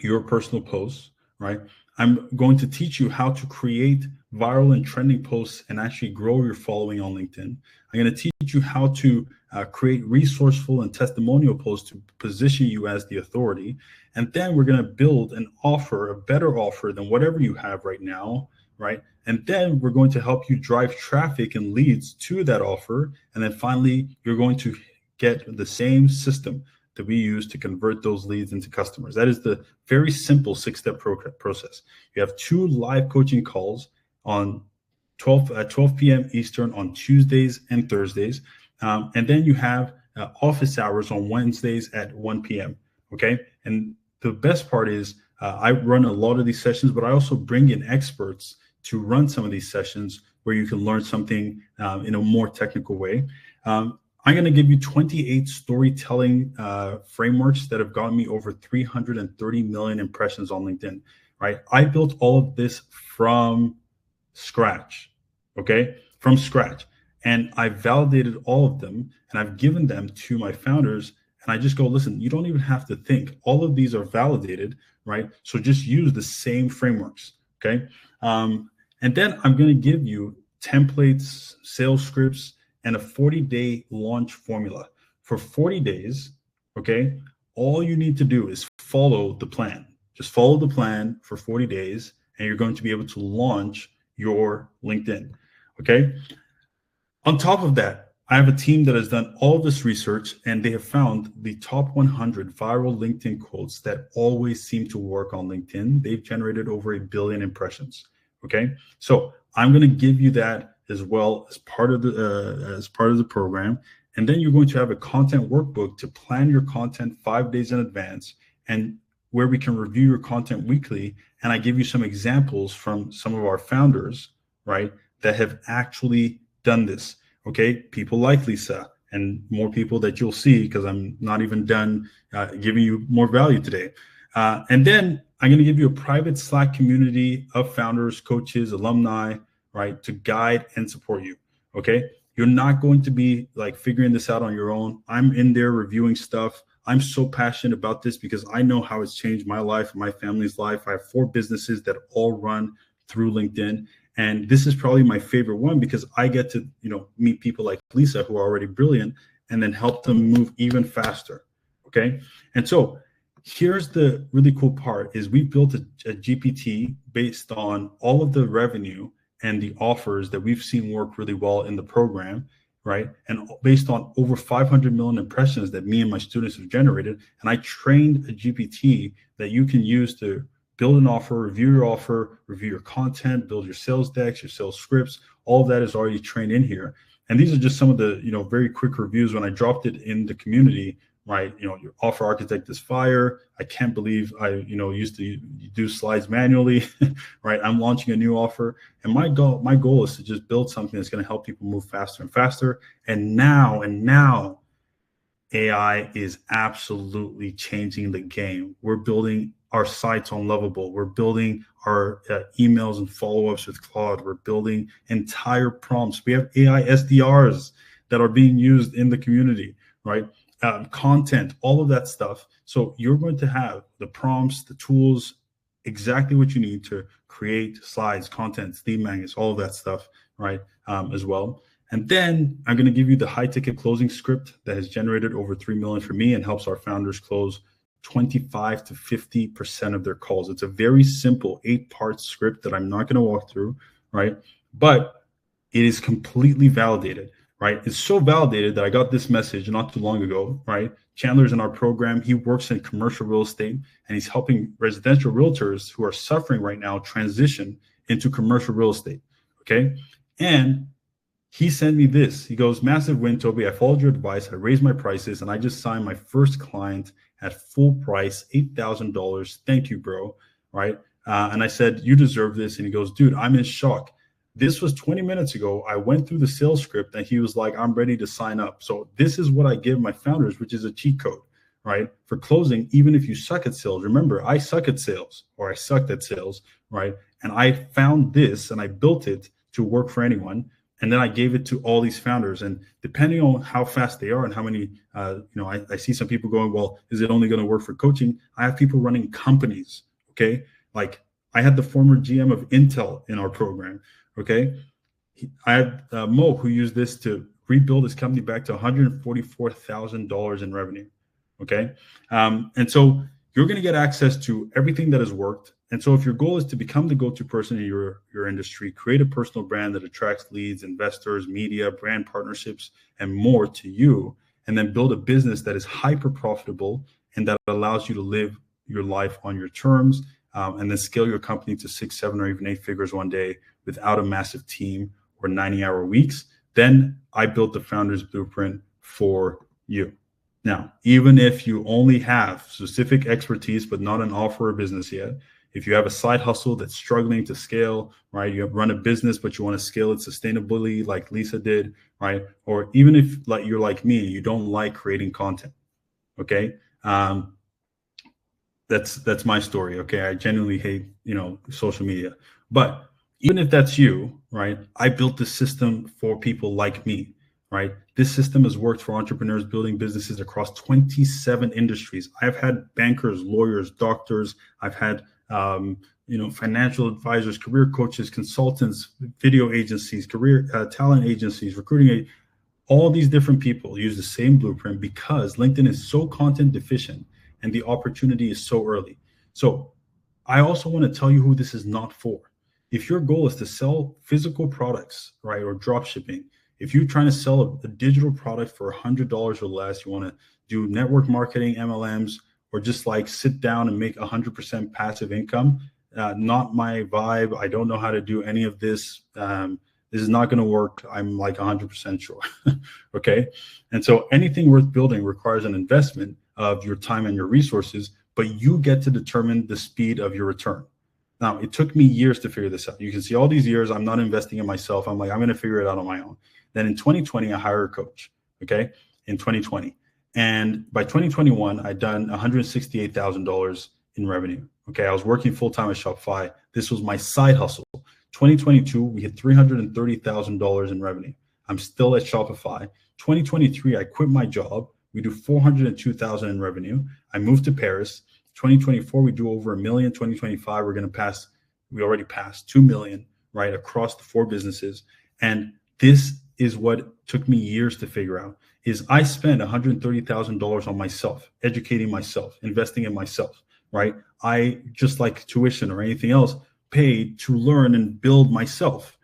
your personal posts, right? I'm going to teach you how to create viral and trending posts and actually grow your following on LinkedIn. I'm going to teach you how to create resourceful and testimonial posts to position you as the authority. And then we're going to build an offer, a better offer than whatever you have right now, right? And then we're going to help you drive traffic and leads to that offer. And then finally, you're going to get the same system that we use to convert those leads into customers. That is the very simple 6-step process. You have 2 live coaching calls on 12 p.m. Eastern on Tuesdays and Thursdays. And then you have office hours on Wednesdays at 1 p.m. Okay. And the best part is I run a lot of these sessions, but I also bring in experts to run some of these sessions where you can learn something in a more technical way. I'm going to give you 28 storytelling frameworks that have gotten me over 330 million impressions on LinkedIn, right? I built all of this from scratch, okay? From scratch. And I validated all of them and I've given them to my founders. And I just go, listen, you don't even have to think. All of these are validated, right? So just use the same frameworks, okay? And then I'm going to give you templates, sales scripts, and a 40-day launch formula. For 40 days, okay, all you need to do is follow the plan. Just follow the plan for 40 days, and you're going to be able to launch your LinkedIn, okay? On top of that, I have a team that has done all this research, and they have found the top 100 viral LinkedIn quotes that always seem to work on LinkedIn. They've generated over 1 billion impressions, okay? So I'm going to give you that as well as part of the program. And then you're going to have a content workbook to plan your content 5 days in advance, and where we can review your content weekly. And I give you some examples from some of our founders, right, that have actually done this. Okay, people like Lisa and more people that you'll see, because I'm not even done giving you more value today. And then I'm going to give you a private Slack community of founders, coaches, alumni, right, to guide and support you. Okay, you're not going to be like figuring this out on your own. I'm in there reviewing stuff. I'm so passionate about this because I know how it's changed my life, my family's life. I have 4 businesses that all run through LinkedIn. And this is probably my favorite one because I get to, meet people like Lisa who are already brilliant and then help them move even faster. Okay. And so here's the really cool part is we built a GPT based on all of the revenue and the offers that we've seen work really well in the program, right? And based on over 500 million impressions that me and my students have generated. And I trained a GPT that you can use to build an offer, review your content, build your sales decks, your sales scripts. All of that is already trained in here. And these are just some of the, very quick reviews. When I dropped it in the community, right? Your offer architect is fire. I can't believe I, used to do slides manually, right? I'm launching a new offer. And my goal is to just build something that's going to help people move faster and faster. And now AI is absolutely changing the game. We're building our sites on Lovable. We're building our emails and follow-ups with Claude. We're building entire prompts. We have AI SDRs that are being used in the community, right? Content, all of that stuff. So you're going to have the prompts, the tools, exactly what you need to create slides, content, theme magnets, all of that stuff, right? As well. And then I'm going to give you the high ticket closing script that has generated over 3 million for me and helps our founders close 25 to 50% of their calls. It's a very simple 8-part script that I'm not going to walk through, right? But it is completely validated, right? It's so validated that I got this message not too long ago, right? Chandler's in our program. He works in commercial real estate and he's helping residential realtors who are suffering right now transition into commercial real estate, okay? And he sent me this. He goes, massive win, Toby. I followed your advice. I raised my prices and I just signed my first client at full price, $8,000. Thank you, bro. Right. And I said, you deserve this. And he goes, dude, I'm in shock. This was 20 minutes ago. I went through the sales script and he was like, I'm ready to sign up. So this is what I give my founders, which is a cheat code, right? For closing, even if you suck at sales, remember, I suck at sales or I sucked at sales, right? And I found this and I built it to work for anyone. And then I gave it to all these founders. And depending on how fast they are and how many, I see some people going, well, is it only going to work for coaching? I have people running companies. Okay. Like I had the former GM of Intel in our program. Okay. I had Mo who used this to rebuild his company back to $144,000 in revenue. Okay. And so you're going to get access to everything that has worked. And so if your goal is to become the go-to person in your industry, create a personal brand that attracts leads, investors, media, brand partnerships, and more to you, and then build a business that is hyper profitable and that allows you to live your life on your terms, and then scale your company to 6, 7, or even 8 figures one day without a massive team or 90-hour weeks, then I built the Founders Blueprint for you. Now, even if you only have specific expertise but not an offer or business yet, if you have a side hustle that's struggling to scale, right? You have run a business, but you want to scale it sustainably like Lisa did, right? Or even if like you're like me, you don't like creating content, okay? That's my story, okay? I genuinely hate, social media. But even if that's you, right? I built this system for people like me, right? This system has worked for entrepreneurs building businesses across 27 industries. I've had bankers, lawyers, doctors. I've had financial advisors, career coaches, consultants, video agencies, career talent agencies, recruiting, all these different people use the same blueprint because LinkedIn is so content deficient and the opportunity is so early. So I also want to tell you who this is not for. If your goal is to sell physical products, right, or drop shipping, if you're trying to sell a digital product for $100 or less, you want to do network marketing, MLMs, or just like sit down and make 100% passive income, not my vibe. I don't know how to do any of this. This is not going to work. I'm like 100% sure. Okay. And so anything worth building requires an investment of your time and your resources, but you get to determine the speed of your return. Now, it took me years to figure this out. You can see all these years, I'm not investing in myself. I'm like, I'm going to figure it out on my own. Then in 2020, I hired a coach. Okay. In 2020. And by 2021, I'd done $168,000 in revenue. Okay. I was working full-time at Shopify. This was my side hustle. 2022, we hit $330,000 in revenue. I'm still at Shopify. 2023, I quit my job. We do $402,000 in revenue. I moved to Paris. 2024, we do over $1 million. 2025, we already passed 2 million, right, across the 4 businesses. And this is what took me years to figure out, is I spend $130,000 on myself, educating myself, investing in myself, right? I, just like tuition or anything else, paid to learn and build myself.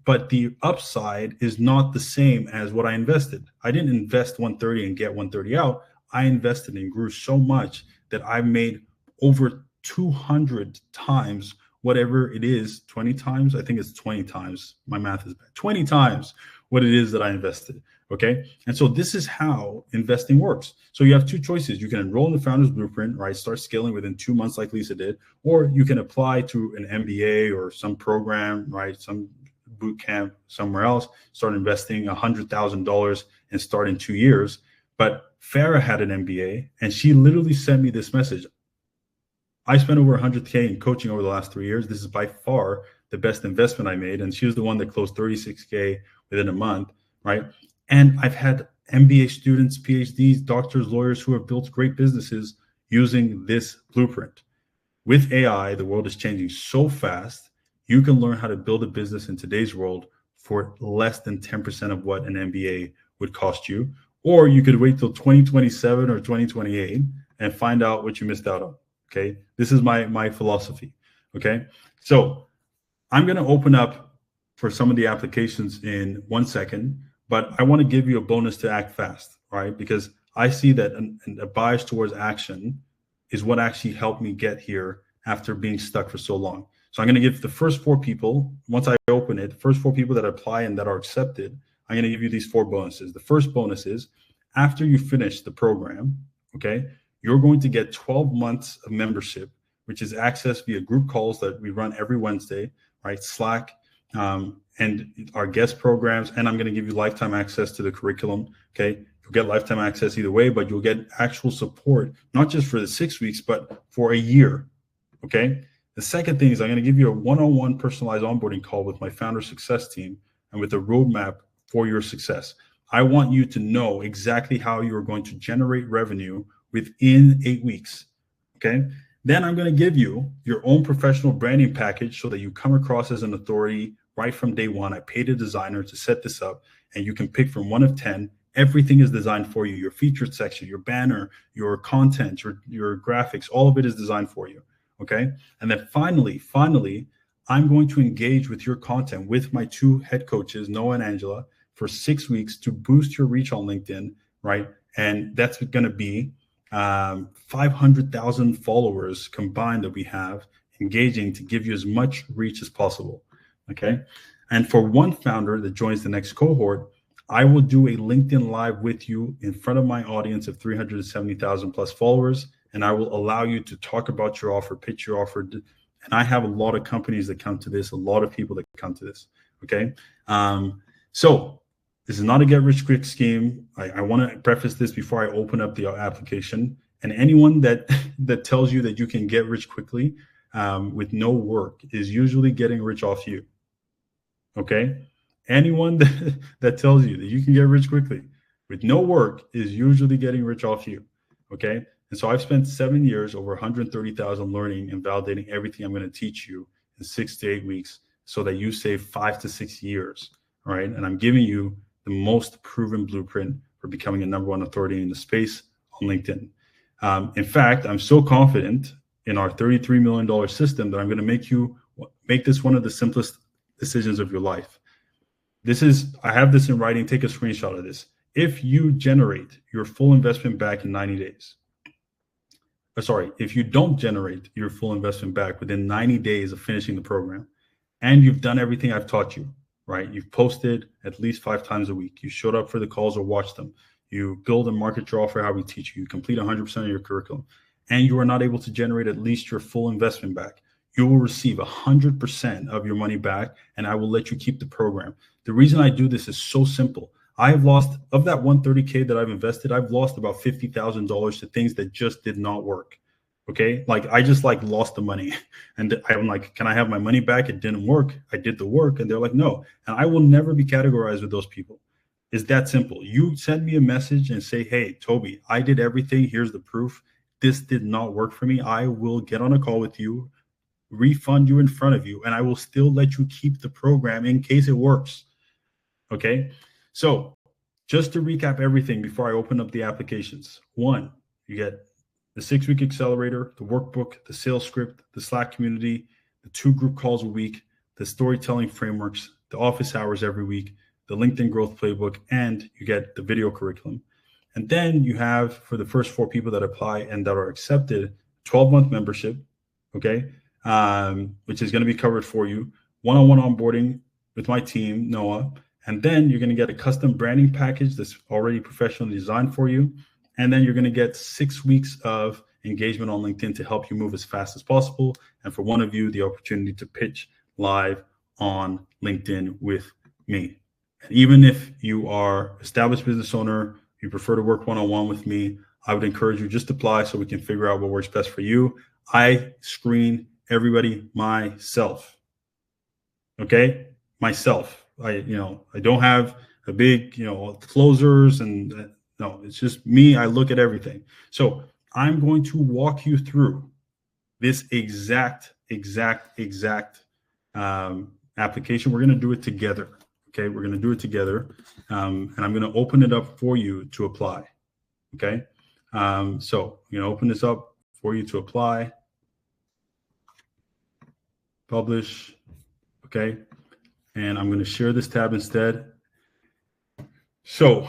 But the upside is not the same as what I invested. I didn't invest 130 and get 130 out. I invested and grew so much that I made over 200 times whatever it is, 20 times. I think it's 20 times. My math is bad. 20 times what it is that I invested. Okay. And so this is how investing works. So you have two choices. You can enroll in the Founders Blueprint, right? Start scaling within 2 months like Lisa did, or you can apply to an MBA or some program, right? Some boot camp somewhere else, start investing $100,000 and start in 2 years. But Farah had an MBA and she literally sent me this message. I spent over 100K in coaching over the last 3 years. This is by far the best investment I made. And she was the one that closed 36K within a month, right? And I've had MBA students, PhDs, doctors, lawyers who have built great businesses using this blueprint. With AI, the world is changing so fast. You can learn how to build a business in today's world for less than 10% of what an MBA would cost you. Or you could wait till 2027 or 2028 and find out what you missed out on. Okay. This is my philosophy. Okay. So I'm going to open up for some of the applications in 1 second, but I want to give you a bonus to act fast, right? Because I see that a bias towards action is what actually helped me get here after being stuck for so long. So I'm going to give the first 4 people, once I open it, the first 4 people that apply and that are accepted, I'm going to give you these 4 bonuses. The first bonus is after you finish the program, okay, you're going to get 12 months of membership, which is access via group calls that we run every Wednesday, right? Slack, and our guest programs. And I'm going to give you lifetime access to the curriculum. Okay. You'll get lifetime access either way, but you'll get actual support, not just for the 6 weeks, but for a year. Okay. The second thing is I'm going to give you a one-on-one personalized onboarding call with my founder success team and with a roadmap for your success. I want you to know exactly how you're going to generate revenue within 8 weeks. Okay. Then I'm going to give you your own professional branding package so that you come across as an authority right from day one. I paid a designer to set this up, and you can pick from 1 of 10. Everything is designed for you. Your featured section, your banner, your content, your graphics, all of it is designed for you. Okay. And then finally, I'm going to engage with your content with my 2 head coaches, Noah and Angela, for 6 weeks to boost your reach on LinkedIn, right? And that's going to be 500,000 followers combined that we have engaging to give you as much reach as possible. Okay. And for one founder that joins the next cohort, I will do a LinkedIn Live with you in front of my audience of 370,000 plus followers. And I will allow you to talk about your offer, pitch your offer. And I have a lot of companies that come to this, a lot of people that come to this. Okay. So this is not a get rich quick scheme. I want to preface this before I open up the application. And anyone that tells you that you can get rich quickly with no work is usually getting rich off you. Okay. Anyone that tells you that you can get rich quickly with no work is usually getting rich off you. Okay. And so I've spent 7 years, over 130,000 learning and validating everything I'm going to teach you in 6 to 8 weeks so that you save 5 to 6 years. All right. And I'm giving you the most proven blueprint for becoming a #1 authority in the space on LinkedIn. In fact, I'm so confident in our $33 million system that I'm going to make this one of the simplest decisions of your life. I have this in writing. Take a screenshot of this. If you generate your full investment back in 90 days, if you don't generate your full investment back within 90 days of finishing the program, and you've done everything I've taught you, right? You've posted at least 5 times a week. You showed up for the calls or watched them. You build and market your offer how we teach you. You complete 100% of your curriculum, and you are not able to generate at least your full investment back. You will receive 100% of your money back, and I will let you keep the program. The reason I do this is so simple. I have lost, of that 130K that I've invested, I've lost about $50,000 to things that just did not work. Okay. Like I just lost the money and I'm like, can I have my money back? It didn't work. I did the work. And they're like, no. And I will never be categorized with those people. It's that simple. You send me a message and say, hey, Toby, I did everything. Here's the proof. This did not work for me. I will get on a call with you, refund you in front of you, and I will still let you keep the program in case it works. Okay. So just to recap everything before I open up the applications. 1, you get the 6-week accelerator, the workbook, the sales script, the Slack community, the 2 group calls a week, the storytelling frameworks, the office hours every week, the LinkedIn growth playbook, and you get the video curriculum. And then you have, for the first 4 people that apply and that are accepted, 12-month membership, okay, which is going to be covered for you, one-on-one onboarding with my team, Noah, And then you're going to get a custom branding package that's already professionally designed for you. And then you're going to get 6 weeks of engagement on LinkedIn to help you move as fast as possible. And for one of you, the opportunity to pitch live on LinkedIn with me. And even if you are established business owner, you prefer to work one-on-one with me, I would encourage you just apply so we can figure out what works best for you. I screen everybody myself. Okay? Myself. I don't have a big, closers and no, it's just me. I look at everything. So I'm going to walk you through this exact application. We're going to do it together. Okay, we're going to do it together, and I'm going to open it up for you to apply. Okay, so I'm going to open this up for you to apply, publish. Okay, and I'm going to share this tab instead. So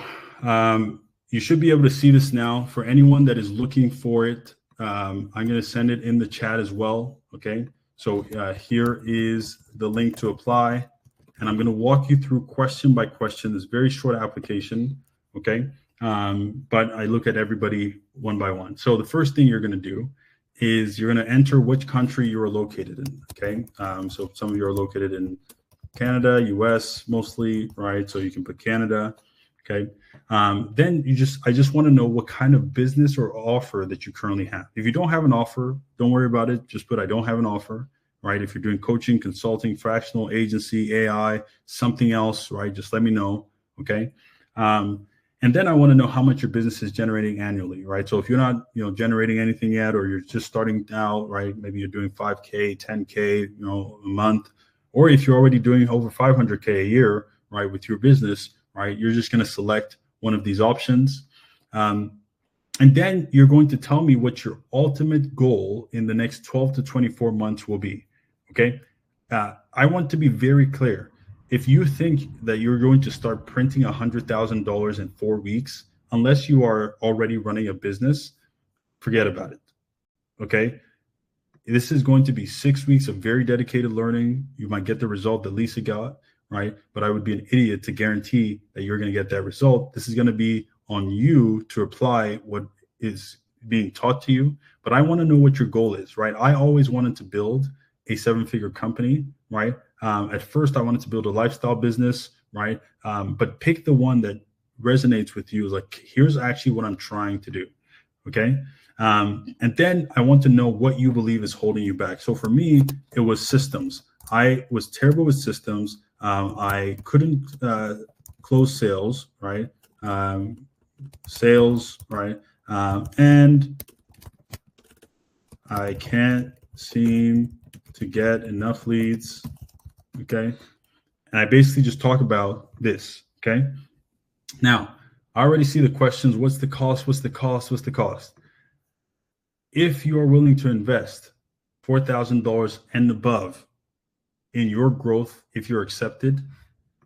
you should be able to see this now. For anyone that is looking for it, I'm going to send it in the chat as well. Okay, so here is the link to apply. And I'm going to walk you through question by question, this very short application, okay? But I look at everybody one by one. So the first thing you're going to do is you're going to enter which country you are located in, okay? So some of you are located in Canada, US mostly, right? So you can put Canada, okay? Then I just want to know what kind of business or offer that you currently have. If you don't have an offer, don't worry about it. Just put I don't have an offer. Right? If you're doing coaching, consulting, fractional agency, AI, something else, right? Just let me know. Okay. And then I want to know how much your business is generating annually, right? So if you're not, generating anything yet, or you're just starting out, right? Maybe you're doing 5K, 10K, a month, or if you're already doing over 500K a year, right? With your business, right? You're just going to select one of these options. And then you're going to tell me what your ultimate goal in the next 12 to 24 months will be. Okay. I want to be very clear. If you think that you're going to start printing $100,000 in 4 weeks, unless you are already running a business, forget about it. Okay. This is going to be 6 weeks of very dedicated learning. You might get the result that Lisa got, right? But I would be an idiot to guarantee that you're going to get that result. This is going to be on you to apply what is being taught to you. But I want to know what your goal is, right? I always wanted to build a 7-figure company, right? At first, I wanted to build a lifestyle business, right? But pick the one that resonates with you. Like, here's actually what I'm trying to do, okay? And then I want to know what you believe is holding you back. So for me, it was systems. I was terrible with systems. I couldn't close sales, right? Sales, right? And I can't seem to get enough leads, okay? And I basically just talk about this, okay? Now, I already see the questions. What's the cost? What's the cost? What's the cost? If you are willing to invest $4,000 and above in your growth, if you're accepted,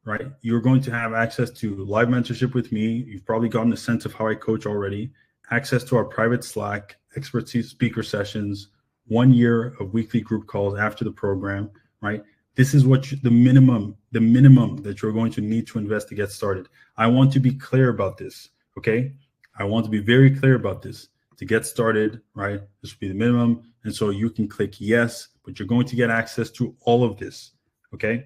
right, you're going to have access to live mentorship with me. You've probably gotten a sense of how I coach already, access to our private Slack, expert speaker sessions, 1 year of weekly group calls after the program, right? This is what the minimum that you're going to need to invest to get started. I want to be clear about this, okay? I want to be very clear about this. To get started, right? This will be the minimum. And so you can click yes, but you're going to get access to all of this, okay?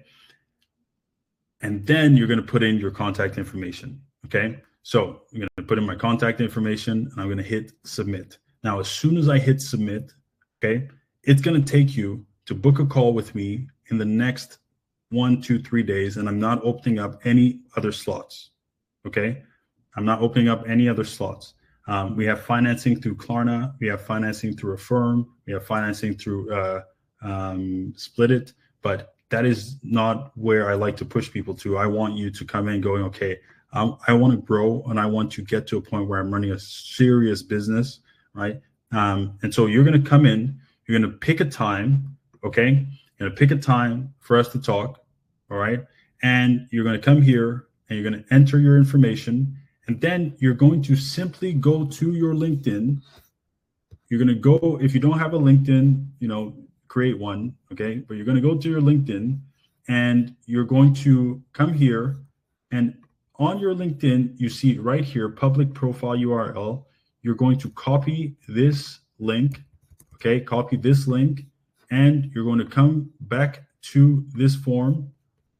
And then you're going to put in your contact information, okay? So I'm going to put in my contact information and I'm going to hit submit. Now, as soon as I hit submit, okay, it's going to take you to book a call with me in the next 1, 2, 3 days, and I'm not opening up any other slots, okay? I'm not opening up any other slots. We have financing through Klarna. We have financing through Affirm. We have financing through Split It, but that is not where I like to push people to. I want you to come in going, okay, I want to grow and I want to get to a point where I'm running a serious business, right? And so you're going to come in, you're going to pick a time, okay? You're going to pick a time for us to talk, all right? And you're going to come here and you're going to enter your information. And then you're going to simply go to your LinkedIn. You're going to go, if you don't have a LinkedIn, create one, okay? But you're going to go to your LinkedIn and you're going to come here And on your LinkedIn, you see right here, public profile URL. You're going to copy this link, okay? Copy this link, and you're going to come back to this form,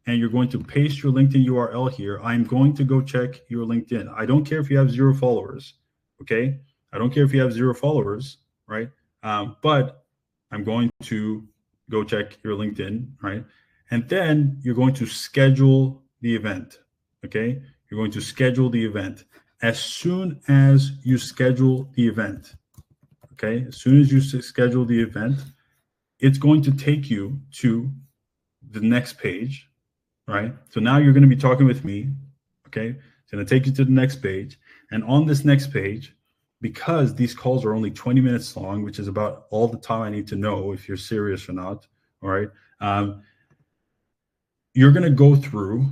and you're going to paste your LinkedIn URL here. I'm going to go check your LinkedIn. I don't care if you have 0 followers, okay? I don't care if you have 0 followers, right? But I'm going to go check your LinkedIn, right? And then you're going to schedule the event, okay? You're going to schedule the event. As soon as you schedule the event, okay? As soon as you schedule the event, it's going to take you to the next page, right? So now you're going to be talking with me, okay? It's going to take you to the next page. And on this next page, because these calls are only 20 minutes long, which is about all the time I need to know if you're serious or not, all right? You're going to go through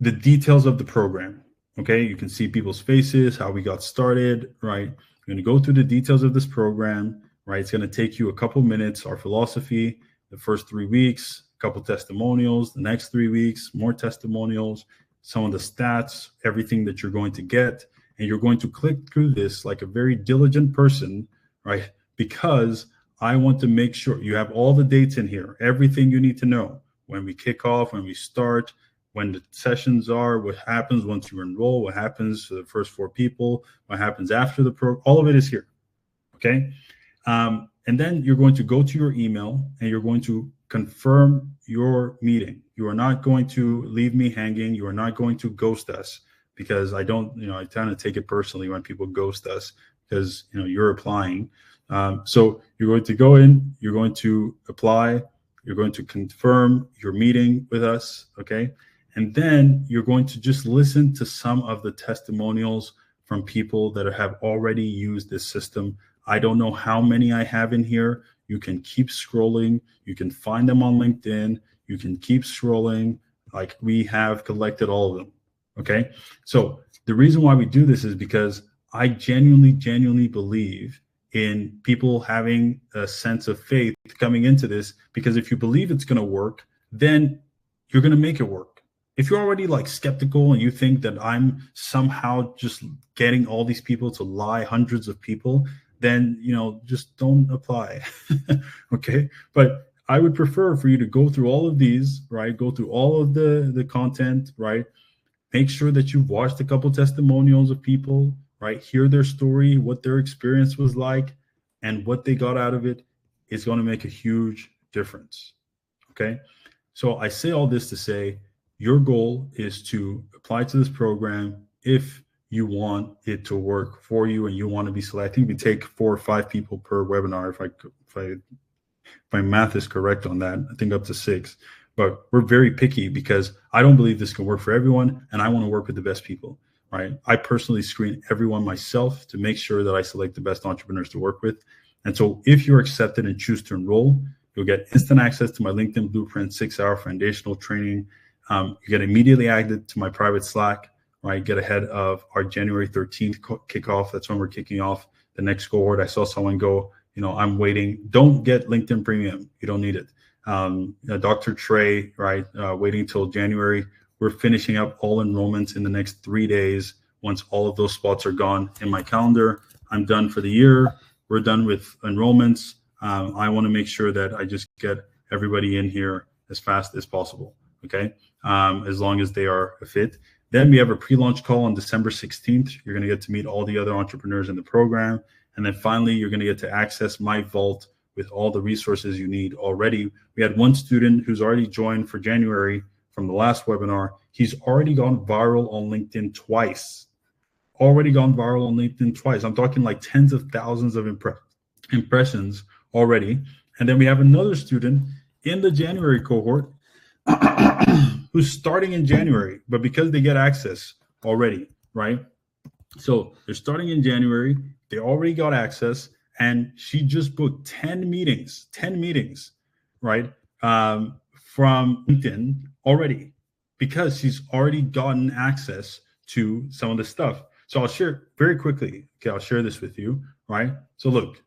the details of the program, okay? You can see people's faces, how we got started, right? You're going to go through the details of this program, right? It's going to take you a couple minutes, our philosophy, the first 3 weeks, a couple testimonials, the next 3 weeks, more testimonials, some of the stats, everything that you're going to get. And you're going to click through this like a very diligent person, right? Because I want to make sure you have all the dates in here, everything you need to know. When we kick off, when we start, when the sessions are, what happens once you enroll, what happens to the first 4 people, what happens after the program, all of it is here, okay? And then you're going to go to your email and you're going to confirm your meeting. You are not going to leave me hanging. You are not going to ghost us, because I don't, I kind of take it personally when people ghost us because, you're applying. So you're going to go in, you're going to apply, you're going to confirm your meeting with us, okay? And then you're going to just listen to some of the testimonials from people that have already used this system. I don't know how many I have in here. You can keep scrolling. You can find them on LinkedIn. You can keep scrolling. Like, we have collected all of them, okay? So the reason why we do this is because I genuinely believe in people having a sense of faith coming into this, because if you believe it's going to work, then you're going to make it work. If you're already like skeptical and you think that I'm somehow just getting all these people to lie, hundreds of people, then, just don't apply. Okay. But I would prefer for you to go through all of these, right? Go through all of the content, right? Make sure that you've watched a couple testimonials of people, right? Hear their story, what their experience was like, and what they got out of it is going to make a huge difference. Okay. So I say all this to say, your goal is to apply to this program if you want it to work for you and you want to be selected. We take 4 or 5 people per webinar. If my math is correct on that, I think up to 6. But we're very picky because I don't believe this can work for everyone, and I want to work with the best people, right? I personally screen everyone myself to make sure that I select the best entrepreneurs to work with. And so if you're accepted and choose to enroll, you'll get instant access to my LinkedIn Blueprint 6-hour foundational training. You get immediately added to my private Slack, right? Get ahead of our January 13th kickoff. That's when we're kicking off the next cohort. I saw someone go, I'm waiting. Don't get LinkedIn Premium. You don't need it. Dr. Trey, right? Waiting till January. We're finishing up all enrollments in the next 3 days. Once all of those spots are gone in my calendar, I'm done for the year. We're done with enrollments. I want to make sure that I just get everybody in here as fast as possible. Okay. As long as they are a fit. Then we have a pre-launch call on December 16th. You're going to get to meet all the other entrepreneurs in the program. And then finally, you're going to get to access my vault with all the resources you need already. We had one student who's already joined for January from the last webinar. He's already gone viral on LinkedIn twice. I'm talking like tens of thousands of impressions already. And then we have another student in the January cohort who's starting in January, but because they get access already, right? So they're starting in January. They already got access. And she just booked 10 meetings, right, from LinkedIn already, because she's already gotten access to some of the stuff. So I'll share very quickly. Okay, I'll share this with you, right? So look,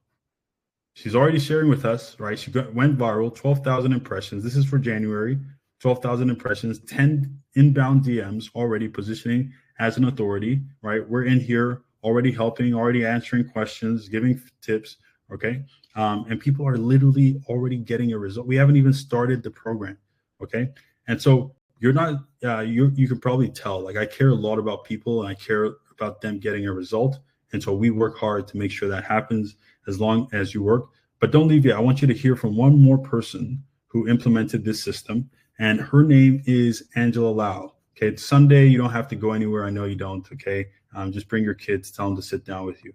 she's already sharing with us, right? Went viral, 12,000 impressions. This is for January, 12,000 impressions, 10 inbound DMs already positioning as an authority, right? We're in here already helping, already answering questions, giving tips, okay? And people are literally already getting a result. We haven't even started the program, okay? And so you're not, you can probably tell, like, I care a lot about people and I care about them getting a result. And so we work hard to make sure that happens as long as you work. But don't leave yet. I want you to hear from one more person who implemented this system, and her name is Angela Lau. Okay, it's Sunday. You don't have to go anywhere. I know you don't. Okay, just bring your kids. Tell them to sit down with you.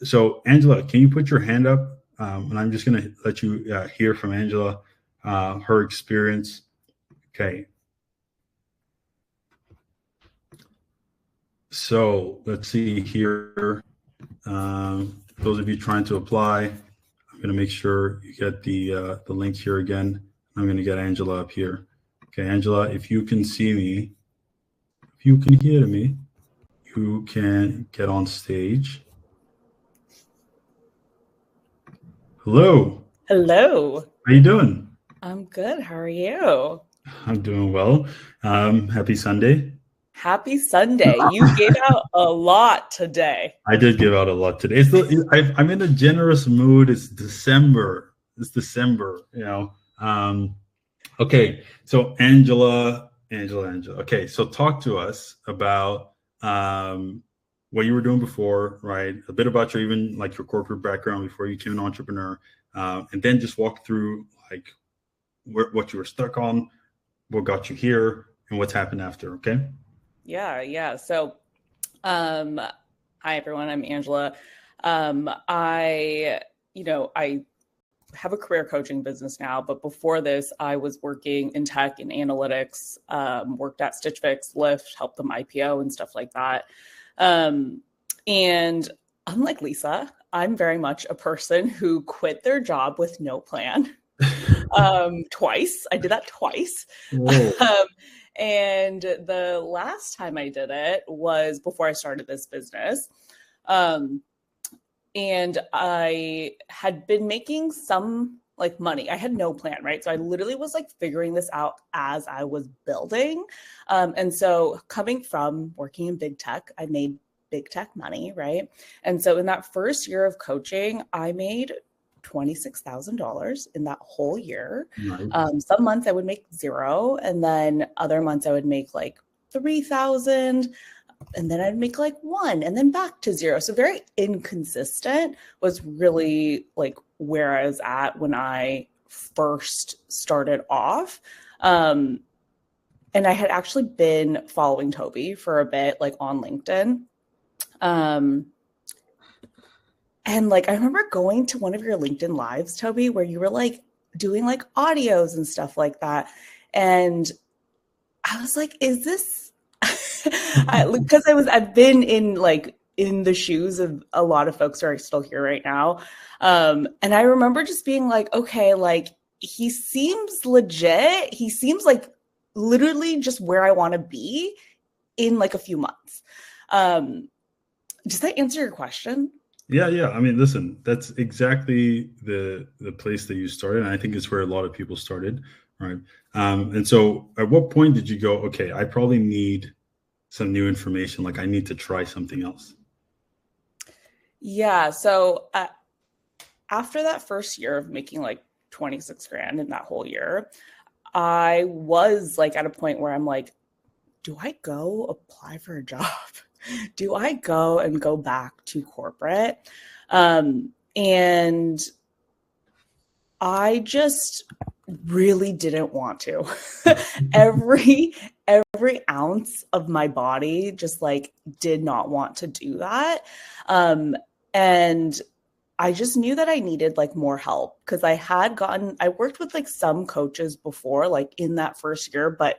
So, Angela, can you put your hand up? And I'm just going to let you hear from Angela, her experience. Okay. So let's see here. Those of you trying to apply, I'm going to make sure you get the link here again. I'm going to get Angela up here. Okay, Angela, if you can see me, if you can hear me, you can get on stage. Hello. Hello. How you doing? I'm good. How are you? I'm doing well. Happy Sunday. Happy Sunday. You gave out a lot today. I did give out a lot today. I'm in a generous mood. It's December. You know. Okay, so Angela. Okay, so talk to us about what you were doing before, right? A bit about your corporate background before you became an entrepreneur, and then just walk through like what you were stuck on, what got you here, and what's happened after. Okay. Yeah. So, hi everyone. I'm Angela. I have a career coaching business now, but before this, I was working in tech and analytics, worked at Stitch Fix, Lyft, helped them IPO and stuff like that. And unlike Lisa, I'm very much a person who quit their job with no plan. Twice. I did that twice. And the last time I did it was before I started this business. And I had been making some like money. I had no plan, right? So I literally was like figuring this out as I was building. And so coming from working in big tech, I made big tech money, right? And so in that first year of coaching, I made $26,000 in that whole year. Nice. Some months I would make zero, and then other months I would make like 3,000, and then I'd make like one, and then back to zero. So very inconsistent was really like where I was at when I first started off. And I had actually been following Toby for a bit, like on LinkedIn. And like, I remember going to one of your LinkedIn lives, Toby, where you were like doing like audios and stuff like that. And I was like, is this, because I've been in the shoes of a lot of folks who are still here right now. And I remember just being like, okay, like he seems legit. He seems like literally just where I want to be in like a few months. Does that answer your question? Yeah. I mean, listen, that's exactly the place that you started. And I think it's where a lot of people started, right? And so at what point did you go, okay, I probably need some new information. Like I need to try something else. Yeah. So after that first year of making like 26 grand in that whole year, I was like at a point where I'm like, do I go apply for a job? Do I go back to corporate? And I just really didn't want to. every ounce of my body just like did not want to do that. And I just knew that I needed like more help because I worked with like some coaches before, like in that first year, but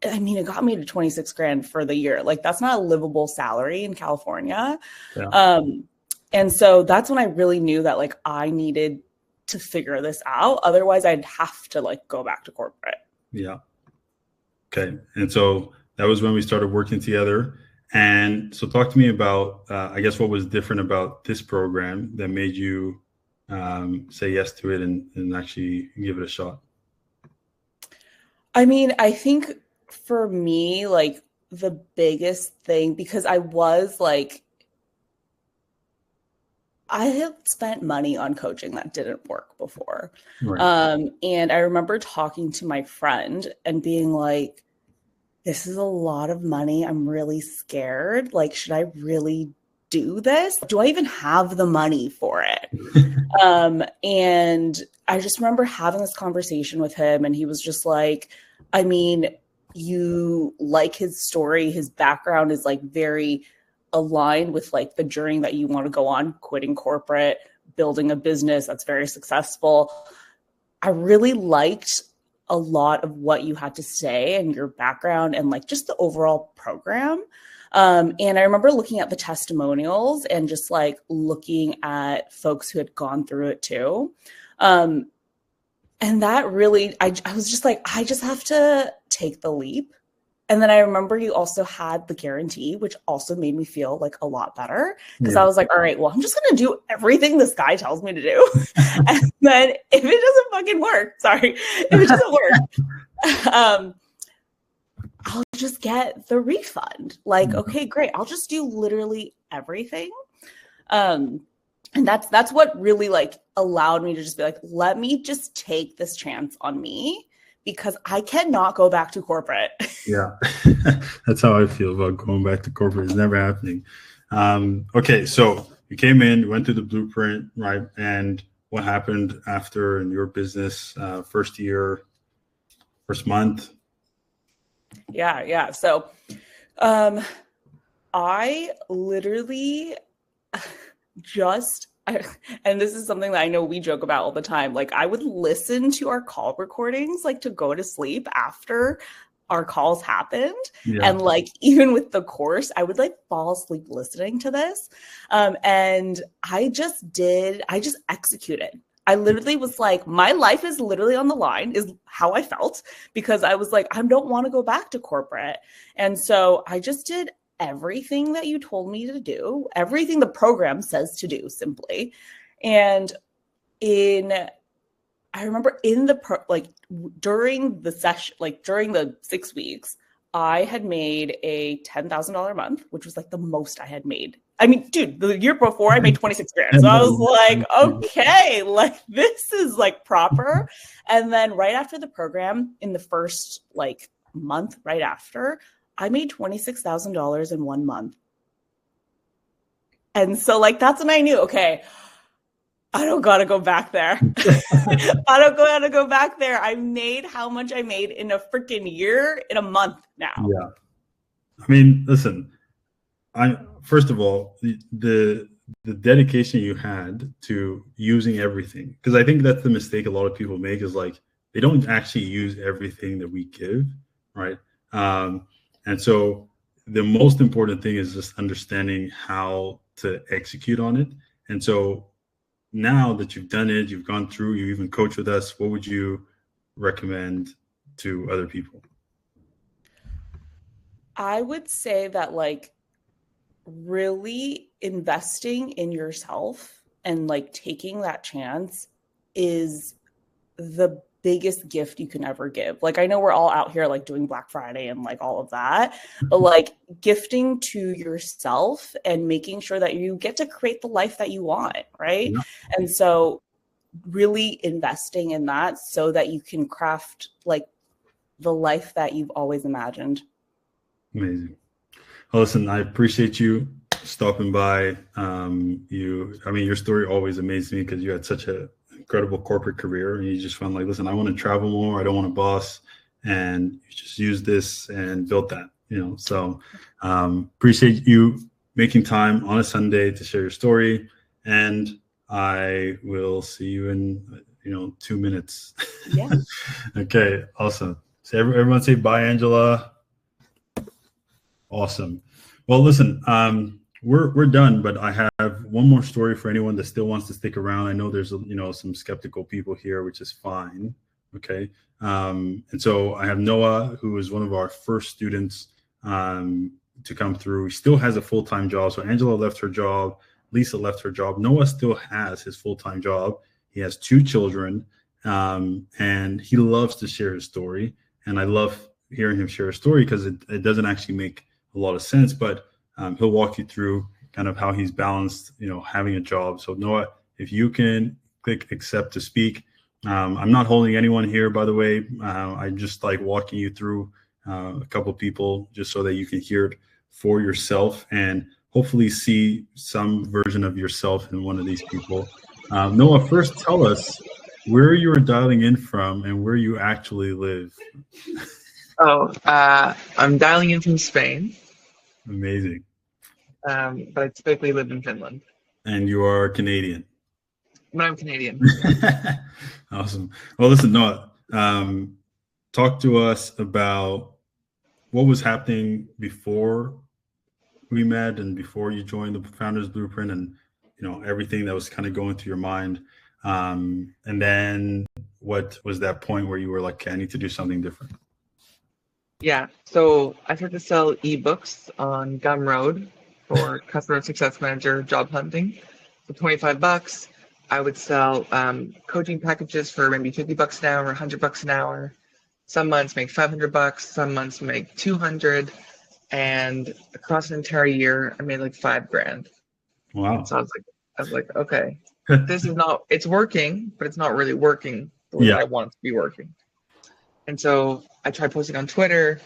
I mean, it got me to 26 grand for the year. Like that's not a livable salary in California. Yeah. And so that's when I really knew that like I needed to figure this out. Otherwise I'd have to like go back to corporate. Yeah. Okay. And so that was when we started working together. And so talk to me about, I guess, what was different about this program that made you say yes to it and actually give it a shot? I mean, I think for me, like the biggest thing, because I was like, I had spent money on coaching that didn't work before. Right. And I remember talking to my friend and being like, this is a lot of money. I'm really scared. Like, should I really do this? Do I even have the money for it? And I just remember having this conversation with him, and he was just like, I mean, you like his story. His background is like very aligned with like the journey that you want to go on, quitting corporate, building a business that's very successful. I really liked a lot of what you had to say and your background and like just the overall program. And I remember looking at the testimonials and just like looking at folks who had gone through it too. And that really, I was just like, I just have to take the leap. And then I remember you also had the guarantee, which also made me feel like a lot better, because I was like, all right, well, I'm just going to do everything this guy tells me to do. And then if it doesn't fucking work, if it doesn't work, I'll just get the refund. Like, okay, great. I'll just do literally everything. And that's what really like allowed me to just be like, let me just take this chance on me, because I cannot go back to corporate. Yeah, that's how I feel about going back to corporate. It's never happening. Okay, so you came in, you went through the blueprint, right? And what happened after in your business, first year, first month? Yeah. So I literally and this is something that I know we joke about all the time. Like, I would listen to our call recordings, like to go to sleep after our calls happened. Yeah. And like, even with the course, I would like fall asleep listening to this. And I just executed. I literally was like, my life is literally on the line, is how I felt, because I was like, I don't want to go back to corporate. And so I just did everything that you told me to do, everything the program says to do, simply. And I remember during the session, like during the 6 weeks, I had made a $10,000 a month, which was like the most I had made. I mean, dude, the year before I made 26 grand. So I was like, okay, like this is like proper. And then right after the program, in the first like month right after, I made $26,000 in 1 month. And so like, that's when I knew, okay, I don't got to go back there. I don't got to go back there. I made how much I made in a freaking year in a month now. Yeah. I mean, listen, first of all, the dedication you had to using everything, because I think that's the mistake a lot of people make, is like, they don't actually use everything that we give, right? And so the most important thing is just understanding how to execute on it. And so now that you've done it, you've gone through, you even coach with us, what would you recommend to other people? I would say that like really investing in yourself and like taking that chance is the biggest gift you can ever give. Like, I know we're all out here like doing Black Friday and like all of that, but like gifting to yourself and making sure that you get to create the life that you want, right? Yeah. And so really investing in that so that you can craft like the life that you've always imagined. Amazing. Well, listen, I appreciate you stopping by. Your story always amazed me, because you had such an incredible corporate career, and you just found like, listen, I want to travel more. I don't want a boss, and you just use this and built that, so appreciate you making time on a Sunday to share your story, and I will see you in 2 minutes. Yeah. Okay, awesome. So everyone say bye, Angela. Awesome. Well, listen, we're done, but I have one more story for anyone that still wants to stick around. I know there's some skeptical people here, which is fine. Okay. And so I have Noah, who is one of our first students to come through. He still has a full-time job. So Angela left her job, Lisa left her job. Noah still has his full-time job. He has 2 children, and he loves to share his story. And I love hearing him share a story because it doesn't actually make a lot of sense, but he'll walk you through kind of how he's balanced, having a job. So Noah, if you can click accept to speak. I'm not holding anyone here, by the way. I just like walking you through a couple people just so that you can hear it for yourself and hopefully see some version of yourself in one of these people. Noah, first tell us where you are dialing in from and where you actually live. I'm dialing in from Spain. Amazing. But I typically live in Finland. And you are Canadian. But I'm Canadian. Awesome. Well, listen, Noah, talk to us about what was happening before we met and before you joined the Founders Blueprint and, everything that was kind of going through your mind. And then what was that point where you were like, okay, I need to do something different? Yeah. So I started to sell ebooks on Gumroad for customer success manager job hunting for $25. I would sell coaching packages for maybe $50 an hour, $100 an hour. Some months make $500, some months make $200, and across an entire year, I made like $5,000. Wow! So I was like, okay, this is not. It's working, but it's not really working the way I want it to be working. And so I tried posting on Twitter,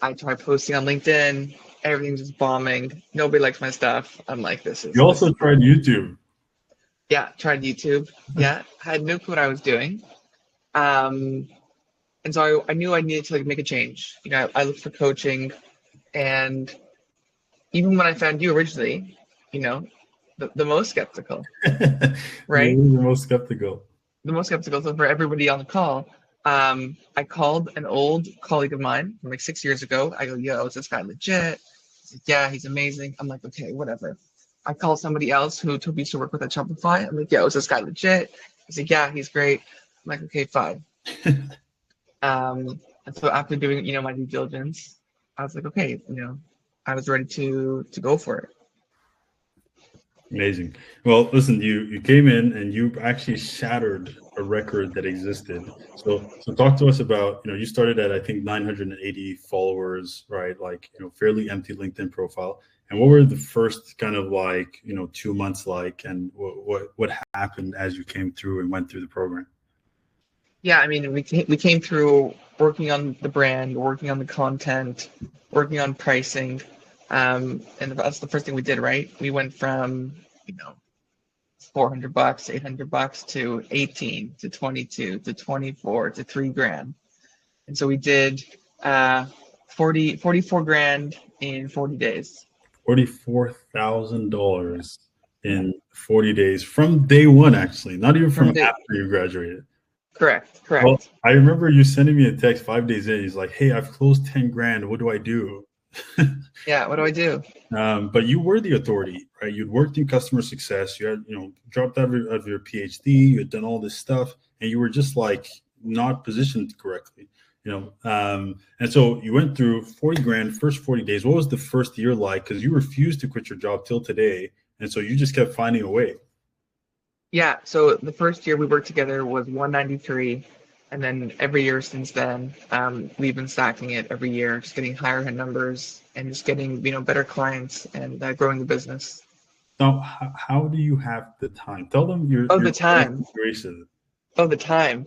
I tried posting on LinkedIn. Everything's just bombing. Nobody likes my stuff. I'm like, this is. You also tried YouTube. Yeah, tried YouTube. Yeah, had no clue what I was doing. And so I knew I needed to make a change. I looked for coaching, and even when I found you originally, the most skeptical, right? The most skeptical. The most skeptical. So for everybody on the call, I called an old colleague of mine from 6 years ago. I go, yo, is this guy legit? He's like, yeah, he's amazing. I'm like, okay, whatever. I called somebody else who Toby used to work with at Shopify. I'm like, yo, is this guy legit? He's like, yeah, he's great. I'm like, okay, fine. And so after doing, my due diligence, I was like, okay, I was ready to go for it. Amazing. Well, listen, you came in and you actually shattered a record that existed. So talk to us about, you started at, I think, 980 followers, right? Fairly empty LinkedIn profile. And what were the first kind of 2 months like, and what happened as you came through and went through the program? Yeah, I mean, we came through working on the brand, working on the content, working on pricing. And that's the first thing we did, right? We went from, $400, $800 to 18 to 22 to 24 to $3,000. And so we did 44 grand in 40 days. $44,000 in 40 days from day one, actually, not even from after you graduated. Correct. Well, I remember you sending me a text 5 days in. He's like, hey, I've closed 10 grand. What do I do? Yeah, what do I do? But you were the authority, right? You'd worked in customer success. You had, dropped out of your PhD. You had done all this stuff, and you were just not positioned correctly, And so you went through 40 grand, first 40 days. What was the first year like? Because you refused to quit your job till today, and so you just kept finding a way. Yeah. So the first year we worked together was 193. And then every year since then, we've been stacking it every year, just getting higher numbers and just getting, better clients and growing the business. Now, how do you have the time? Tell them the time. The time.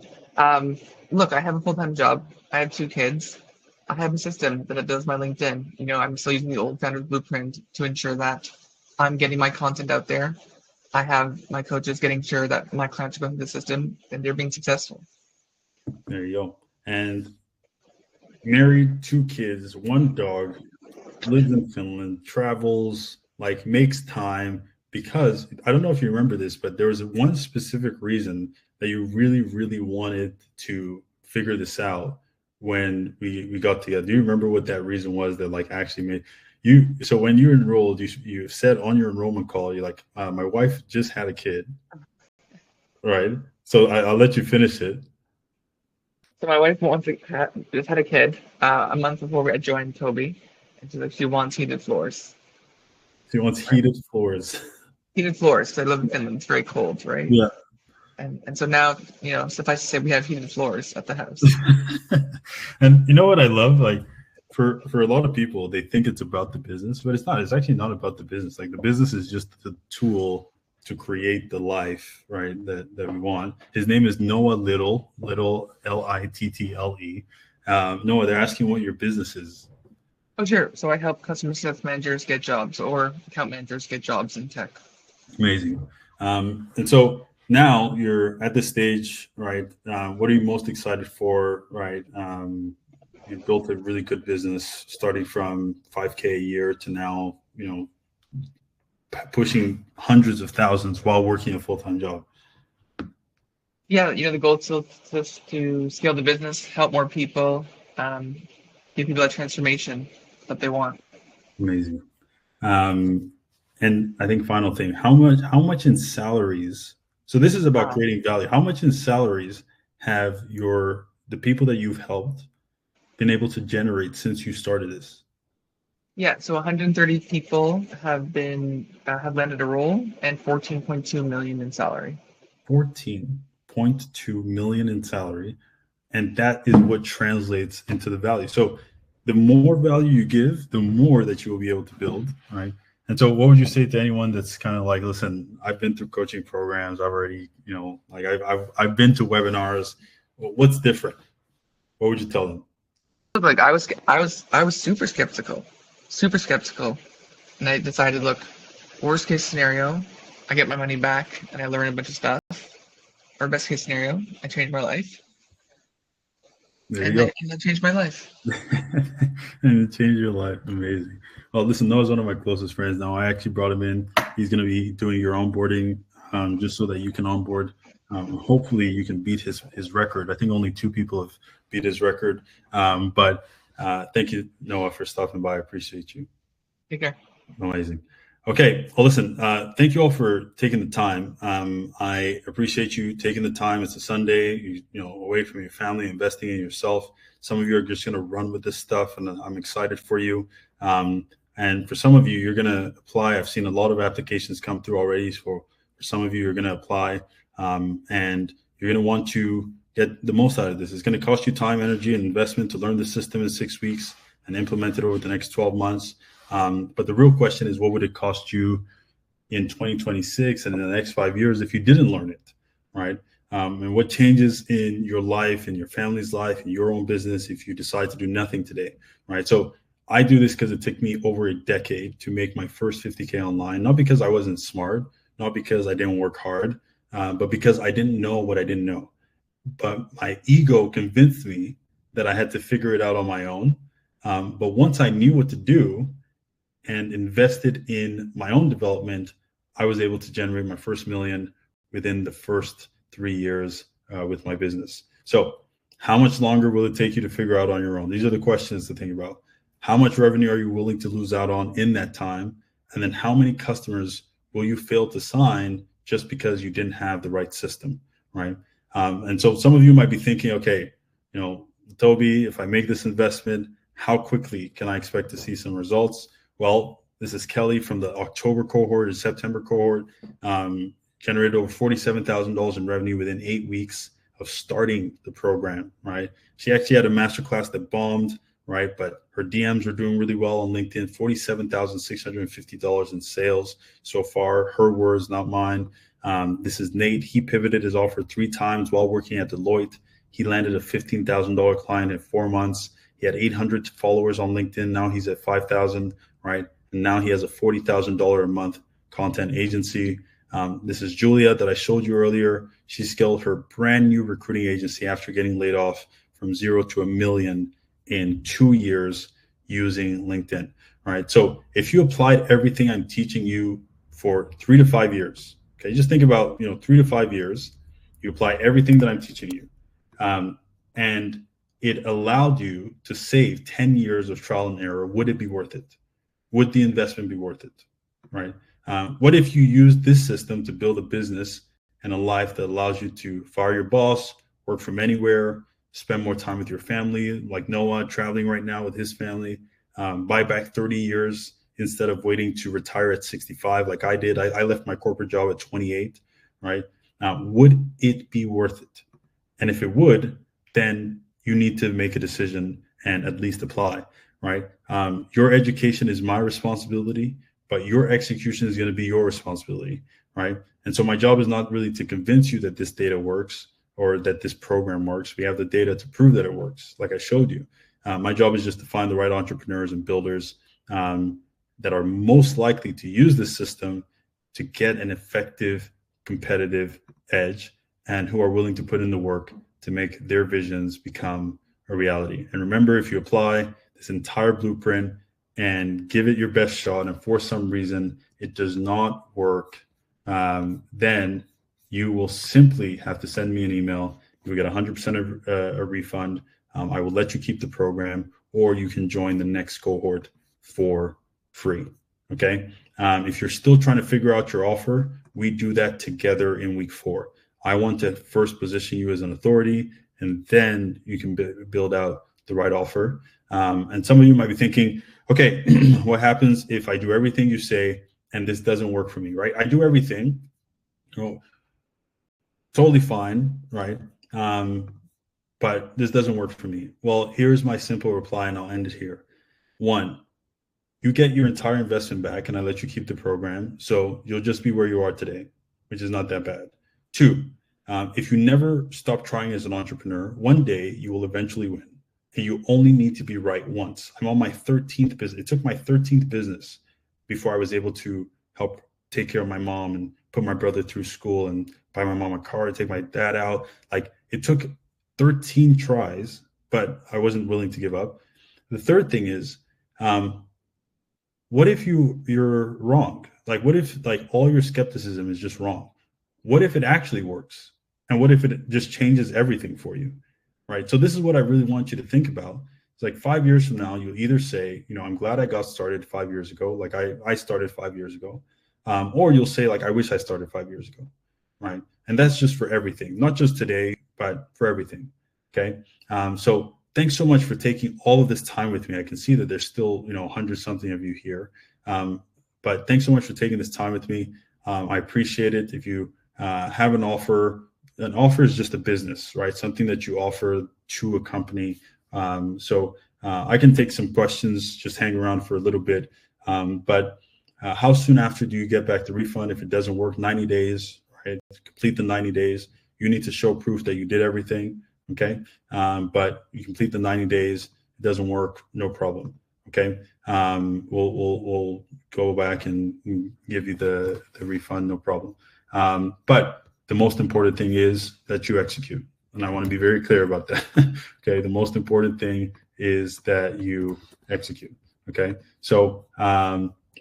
Look, I have a full-time job. I have 2 kids. I have a system that does my LinkedIn. I'm still using the old Founders Blueprint to ensure that I'm getting my content out there. I have my coaches getting sure that my clients are going through the system and they're being successful. There you go. And married, 2 kids, 1 dog, lives in Finland, travels, makes time, because I don't know if you remember this, but there was one specific reason that you really, really wanted to figure this out when we got together. Do you remember what that reason was that actually made you? So when you enrolled, you said on your enrollment call, you're like, my wife just had a kid, right? So I'll let you finish it. So my wife just had a kid a month before I joined Toby, and she's like, she wants heated floors. She wants heated floors. Heated floors, because I live in Finland. It's very cold, right? Yeah. And so now, suffice to say, we have heated floors at the house. And you know what I love? Like for a lot of people, they think it's about the business, but it's not. It's actually not about the business. Like the business is just the tool to create the life, right, that we want. His name is Noah Little Little. Noah, they're asking what your business is. Oh, sure. So I help customer success managers get jobs or account managers get jobs in tech. Amazing. And so now you're at this stage, right? What are you most excited for, right? You've built a really good business starting from 5K a year to now, pushing hundreds of thousands while working a full-time job. Yeah, the goal is to scale the business, help more people, give people that transformation that they want. Amazing. And I think final thing, how much in salaries? So this is about creating value. How much in salaries have the people that you've helped been able to generate since you started this? Yeah, so 130 people have landed a role and 14.2 million in salary. 14.2 million in salary, and that is what translates into the value. So the more value you give, the more that you will be able to build, right? And so what would you say to anyone that's kind of like, listen, I've been through coaching programs, I've already, like I've been to webinars. What's different? What would you tell them? Like I was super skeptical, and I decided, look, worst case scenario, I get my money back and I learn a bunch of stuff. Or best case scenario, I change my life. There you go. And that changed my life. And it changed your life. Amazing. Well, listen, Noah's one of my closest friends now. I actually brought him in. He's going to be doing your onboarding just so that you can onboard. Hopefully you can beat his record. I think only 2 people have beat his record. But thank you, Noah, for stopping by. I appreciate you. Take care. Amazing. Okay. Well, listen, thank you all for taking the time. I appreciate you taking the time. It's a Sunday, away from your family, investing in yourself. Some of you are just going to run with this stuff, and I'm excited for you. And for some of you, you're going to apply. I've seen a lot of applications come through already. For some of you, you're going to apply, and you're going to want to get the most out of this. It's going to cost you time, energy, and investment to learn the system in 6 weeks and implement it over the next 12 months. But the real question is, what would it cost you in 2026 and in the next 5 years if you didn't learn it, right? And what changes in your life, in your family's life, in your own business if you decide to do nothing today, right? So I do this because it took me over a decade to make my first 50K online, not because I wasn't smart, not because I didn't work hard, but because I didn't know what I didn't know. But my ego convinced me that I had to figure it out on my own. But once I knew what to do and invested in my own development, I was able to generate my first million within the first 3 years with my business. So how much longer will it take you to figure out on your own? These are the questions to think about. How much revenue are you willing to lose out on in that time? And then how many customers will you fail to sign just because you didn't have the right system, right? And so some of you might be thinking, okay, Toby, if I make this investment, how quickly can I expect to see some results? Well, this is Kelly from the October cohort and September cohort, generated over $47,000 in revenue within 8 weeks of starting the program, right? She actually had a masterclass that bombed, right? But her DMs are doing really well on LinkedIn, $47,650 in sales so far. Her words, not mine. This is Nate. He pivoted his offer 3 times while working at Deloitte. He landed a $15,000 client in 4 months. He had 800 followers on LinkedIn. Now he's at 5,000, right? And now he has a $40,000 a month content agency. This is Julia that I showed you earlier. She scaled her brand new recruiting agency after getting laid off from 0 to $1 million in 2 years using LinkedIn, right? So if you applied everything I'm teaching you for 3 to 5 years, okay, just think about, 3 to 5 years, you apply everything that I'm teaching you, and it allowed you to save 10 years of trial and error. Would it be worth it? Would the investment be worth it, right? What if you use this system to build a business and a life that allows you to fire your boss, work from anywhere, spend more time with your family, like Noah traveling right now with his family, buy back 30 years instead of waiting to retire at 65 like I did. I left my corporate job at 28, right? Would it be worth it? And if it would, then you need to make a decision and at least apply, right? Your education is my responsibility, but your execution is going to be your responsibility, right? And so my job is not really to convince you that this data works or that this program works. We have the data to prove that it works, like I showed you. My job is just to find the right entrepreneurs and builders that are most likely to use this system to get an effective competitive edge and who are willing to put in the work to make their visions become a reality. And remember, if you apply this entire blueprint and give it your best shot, and for some reason it does not work, then you will simply have to send me an email. You'll get 100% of a refund. I will let you keep the program, or you can join the next cohort for free. Okay. If you're still trying to figure out your offer, we do that together in week 4. I want to first position you as an authority, and then you can build out the right offer. And some of you might be thinking, okay, what happens if I do everything you say and this doesn't work for me, right? I do everything, totally fine, right? But this doesn't work for me. Well, here's my simple reply, and I'll end it here. 1, you get your entire investment back, and I let you keep the program. So you'll just be where you are today, which is not that bad. 2, if you never stop trying as an entrepreneur, one day you will eventually win. And you only need to be right once. I'm on my 13th business. It took my 13th business before I was able to help take care of my mom and put my brother through school and buy my mom a car, take my dad out. Like, it took 13 tries, but I wasn't willing to give up. The third thing is, what if you're wrong? Like, what if like all your skepticism is just wrong? What if it actually works? And what if it just changes everything for you? Right. So this is what I really want you to think about. It's like 5 years from now, you'll either say, I'm glad I got started 5 years ago. Like I started 5 years ago. Or you'll say, like, I wish I started 5 years ago. Right. And that's just for everything, not just today, but for everything. Okay. So thanks so much for taking all of this time with me. I can see that there's still, 100 something of you here. But thanks so much for taking this time with me. I appreciate it. If you have an offer is just a business, right? Something that you offer to a company. So I can take some questions, just hang around for a little bit. But how soon after do you get back the refund? If it doesn't work, 90 days, right? Complete the 90 days. You need to show proof that you did everything, okay? But you complete the 90 days, it doesn't work, no problem, okay? We'll go back and give you the refund, no problem. But the most important thing is that you execute. And I want to be very clear about that. Okay. The most important thing is that you execute. Okay. So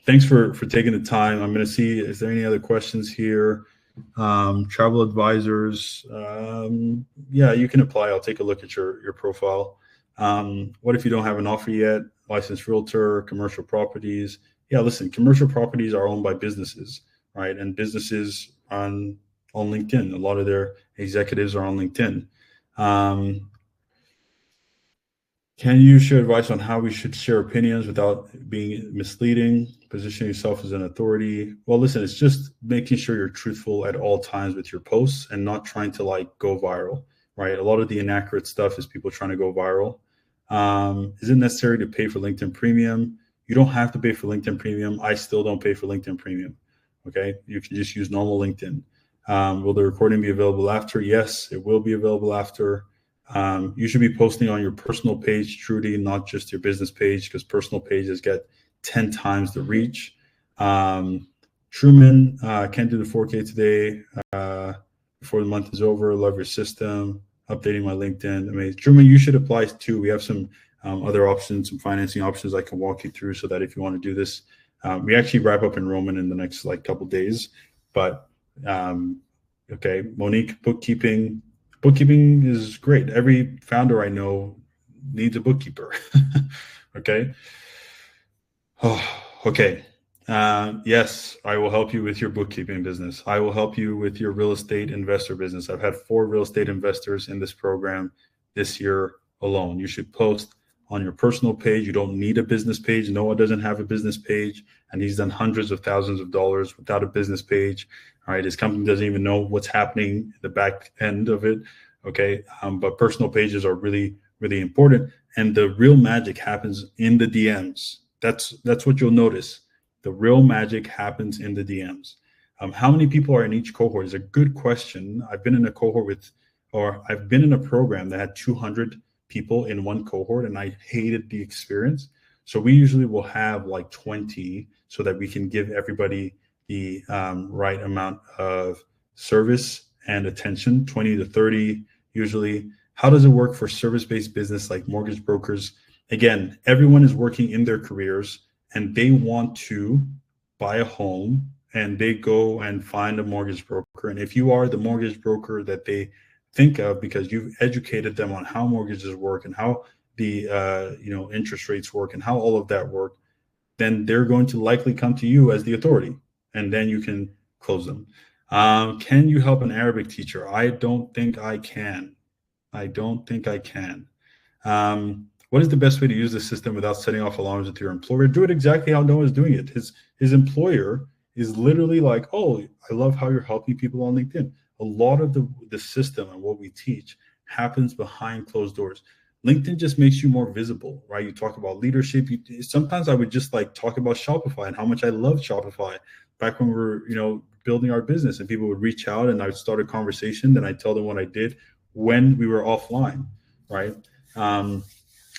thanks for taking the time. I'm going to see, is there any other questions here? Travel advisors. Yeah, you can apply. I'll take a look at your profile. What if you don't have an offer yet? Licensed realtor, commercial properties. Yeah, listen, commercial properties are owned by businesses, right? And businesses on LinkedIn. A lot of their executives are on LinkedIn. Can you share advice on how we should share opinions without being misleading, positioning yourself as an authority? Well, listen, it's just making sure you're truthful at all times with your posts and not trying to like go viral, right? A lot of the inaccurate stuff is people trying to go viral. Is it necessary to pay for LinkedIn Premium? You don't have to pay for LinkedIn Premium. I still don't pay for LinkedIn Premium. Okay, you can just use normal LinkedIn. Will the recording be available after? Yes, it will be available after. You should be posting on your personal page, Trudy, not just your business page, because personal pages get 10 times the reach. Truman, can't do the 4K today before the month is over. Love your system. Updating my LinkedIn. Amazing. Truman, you should apply too. We have some other options, some financing options I can walk you through so that if you want to do this, we actually wrap up enrollment in the next couple days. But okay, Monique, bookkeeping is great. Every founder I know needs a bookkeeper. Okay. Oh, okay. Yes, I will help you with your bookkeeping business. I will help you with your real estate investor business. I've had 4 real estate investors in this program this year alone. You should post on your personal page. You don't need a business page. Noah doesn't have a business page, and he's done hundreds of thousands of dollars without a business page. All right, his company doesn't even know what's happening in the back end of it. Okay, but personal pages are really, really important, and the real magic happens in the DMs. That's what you'll notice. The real magic happens in the DMs. How many people are in each cohort is a good question. I've been in a program that had 200 people in one cohort, and I hated the experience. So we usually will have like 20 so that we can give everybody the right amount of service and attention, 20 to 30 usually. How does it work for service-based business like mortgage brokers? Again, everyone is working in their careers and they want to buy a home, and they go and find a mortgage broker. And if you are the mortgage broker that they think of because you've educated them on how mortgages work and how the interest rates work and how all of that work, then they're going to likely come to you as the authority, and then you can close them. Can you help an Arabic teacher? I don't think I can. What is the best way to use the system without setting off alarms with your employer? Do it exactly how Noah is doing it. His employer is literally like, oh, I love how you're helping people on LinkedIn. A lot of the system and what we teach happens behind closed doors. LinkedIn just makes you more visible, right? You talk about leadership. Sometimes I would just like talk about Shopify and how much I love Shopify back when we were, building our business, and people would reach out and I would start a conversation. Then I'd tell them what I did when we were offline, right?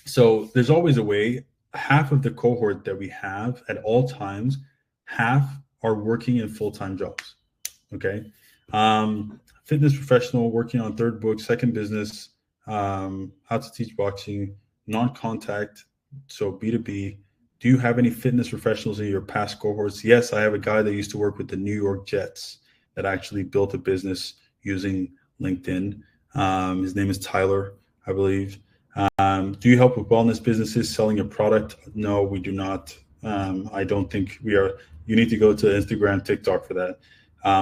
So there's always a way. Half of the cohort that we have at all times, half are working in full-time jobs, okay? Fitness professional, working on third book, second business, how to teach boxing, non-contact, so B2B. Do you have any fitness professionals in your past cohorts? Yes, I have a guy that used to work with the New York Jets that actually built a business using LinkedIn. His name is Tyler, I believe. Do you help with wellness businesses selling a product? No, we do not. I don't think we are. You need to go to Instagram, TikTok for that.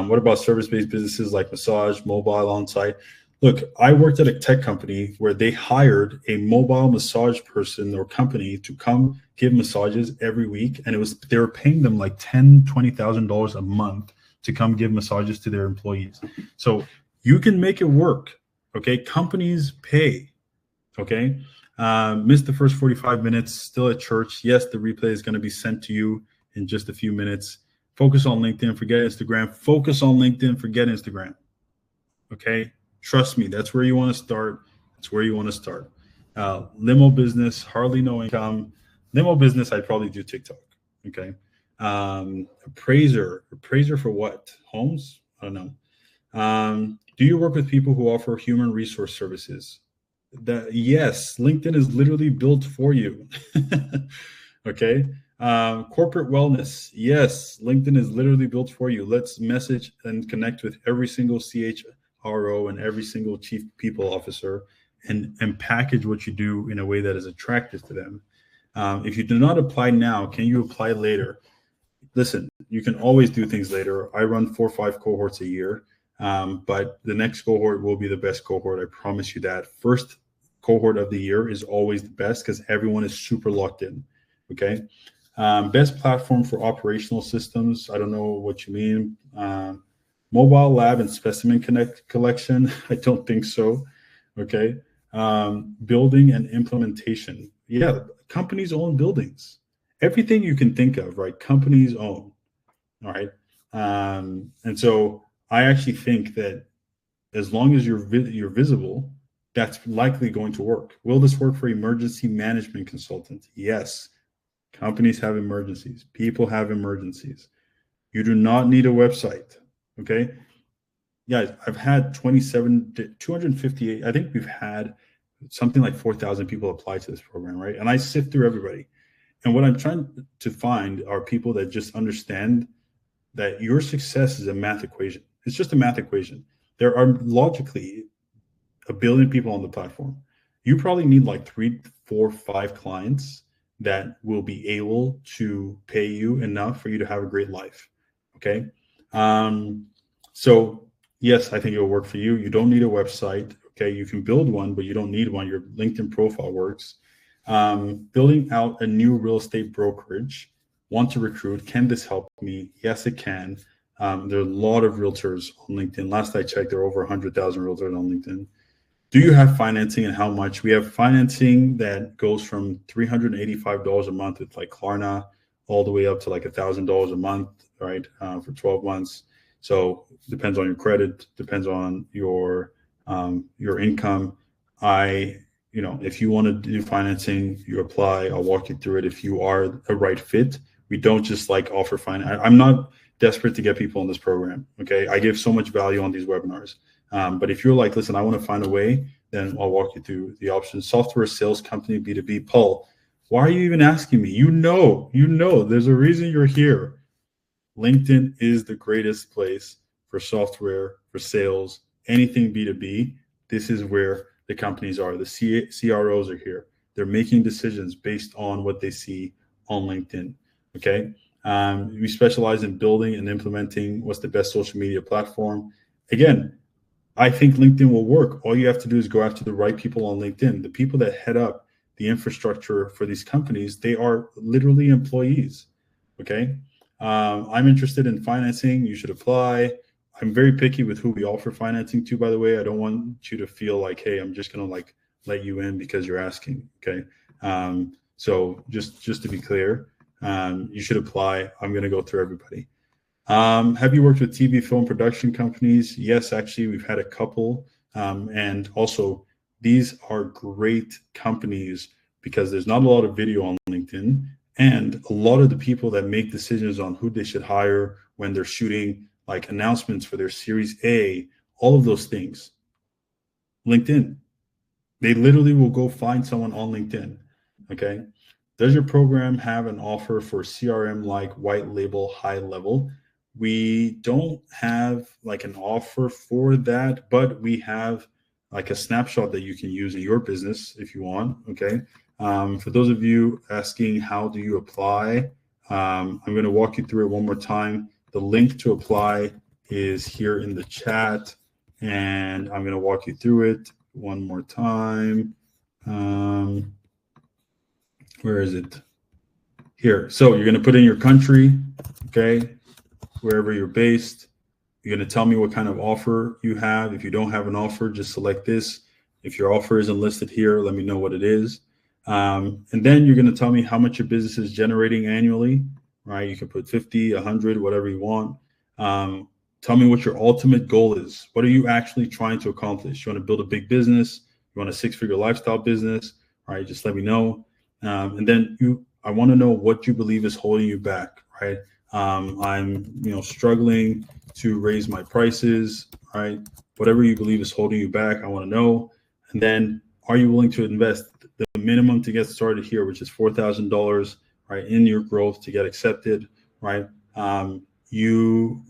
What about service-based businesses like massage, mobile on-site? Look, I worked at a tech company where they hired a mobile massage person or company to come give massages every week. And they were paying them like $10,000, $20,000 a month to come give massages to their employees. So you can make it work. Okay. Companies pay. Okay. Missed the first 45 minutes, still at church. Yes, the replay is going to be sent to you in just a few minutes. Focus on LinkedIn, forget Instagram. Focus on LinkedIn, forget Instagram. Okay. Trust me, that's where you want to start. Limo business, hardly no income. Limo business, I'd probably do TikTok. Okay. Appraiser for what? Homes? I don't know. Do you work with people who offer human resource services? Yes, LinkedIn is literally built for you. Okay. Corporate wellness. Yes, LinkedIn is literally built for you. Let's message and connect with every single CHRO and every single chief people officer and package what you do in a way that is attractive to them. If you do not apply now, can you apply later? Listen, you can always do things later. I run 4 or 5 cohorts a year, but the next cohort will be the best cohort. I promise you that. First cohort of the year is always the best because everyone is super locked in. Okay. Best platform for operational systems. I don't know what you mean. Mobile lab and specimen collection. I don't think so. Okay. Building and implementation. Yeah. Companies own buildings. Everything you can think of, right? Companies own. All right. And so I actually think that as long as you're visible, that's likely going to work. Will this work for emergency management consultant? Yes. Companies have emergencies. People have emergencies. You do not need a website. Okay. Guys, I've had 258. I think we've had something like 4,000 people apply to this program, right? And I sift through everybody. And what I'm trying to find are people that just understand that your success is a math equation. It's just a math equation. There are logically a billion people on the platform. You probably need like 3, 4, 5 clients that will be able to pay you enough for you to have a great life. Okay. So yes, I think it'll work for you. You don't need a website. Okay. You can build one, but you don't need one. Your LinkedIn profile works. Building out a new real estate brokerage. Want to recruit? Can this help me? Yes, it can. There are a lot of realtors on LinkedIn. Last I checked, there are over 100,000 realtors on LinkedIn. Do you have financing and how much? We have financing that goes from $385 a month with like Klarna all the way up to like $1,000 a month, right? For 12 months. So depends on your credit, depends on your income. If you want to do financing, you apply. I'll walk you through it. If you are a right fit, we don't just like offer finance. I'm not desperate to get people in this program. Okay. I give so much value on these webinars. But if you're like, listen, I want to find a way, then I'll walk you through the options. Software sales company, B2B. Paul, why are you even asking me? You know, there's a reason you're here. LinkedIn is the greatest place for software, for sales, anything B2B. This is where the companies are. The CROs are here. They're making decisions based on what they see on LinkedIn. Okay. We specialize in building and implementing what's the best social media platform. Again, I think LinkedIn will work. All you have to do is go after the right people on LinkedIn. The people that head up the infrastructure for these companies, they are literally employees. Okay. I'm interested in financing. You should apply. I'm very picky with who we offer financing to, by the way. I don't want you to feel like, hey, I'm just going to like let you in because you're asking. Okay. So just to be clear, you should apply. I'm going to go through everybody. Have you worked with TV film production companies? Yes, actually, we've had a couple. And also, these are great companies because there's not a lot of video on LinkedIn. And a lot of the people that make decisions on who they should hire when they're shooting like announcements for their Series A, all of those things, LinkedIn. They literally will go find someone on LinkedIn. Okay. Does your program have an offer for CRM like white label, high level? We don't have like an offer for that, but we have like a snapshot that you can use in your business if you want. Okay. For those of you asking how do you apply, I'm going to walk you through it one more time. The link to apply is here in the chat, and I'm going to walk you through it one more time. Where is it? Here. So you're going to put in your country, okay, wherever you're based. You're going to tell me what kind of offer you have. If you don't have an offer, just select this. If your offer isn't listed here, let me know what it is. And then you're going to tell me how much your business is generating annually, right? You can put 50, 100, whatever you want. Tell me what your ultimate goal is. What are you actually trying to accomplish? You want to build a big business? You want a six-figure lifestyle business? All right, just let me know. And then I want to know what you believe is holding you back, right? I'm, struggling to raise my prices, right? Whatever you believe is holding you back, I want to know. And then, are you willing to invest the minimum to get started here, which is $4,000, right, in your growth to get accepted, right? You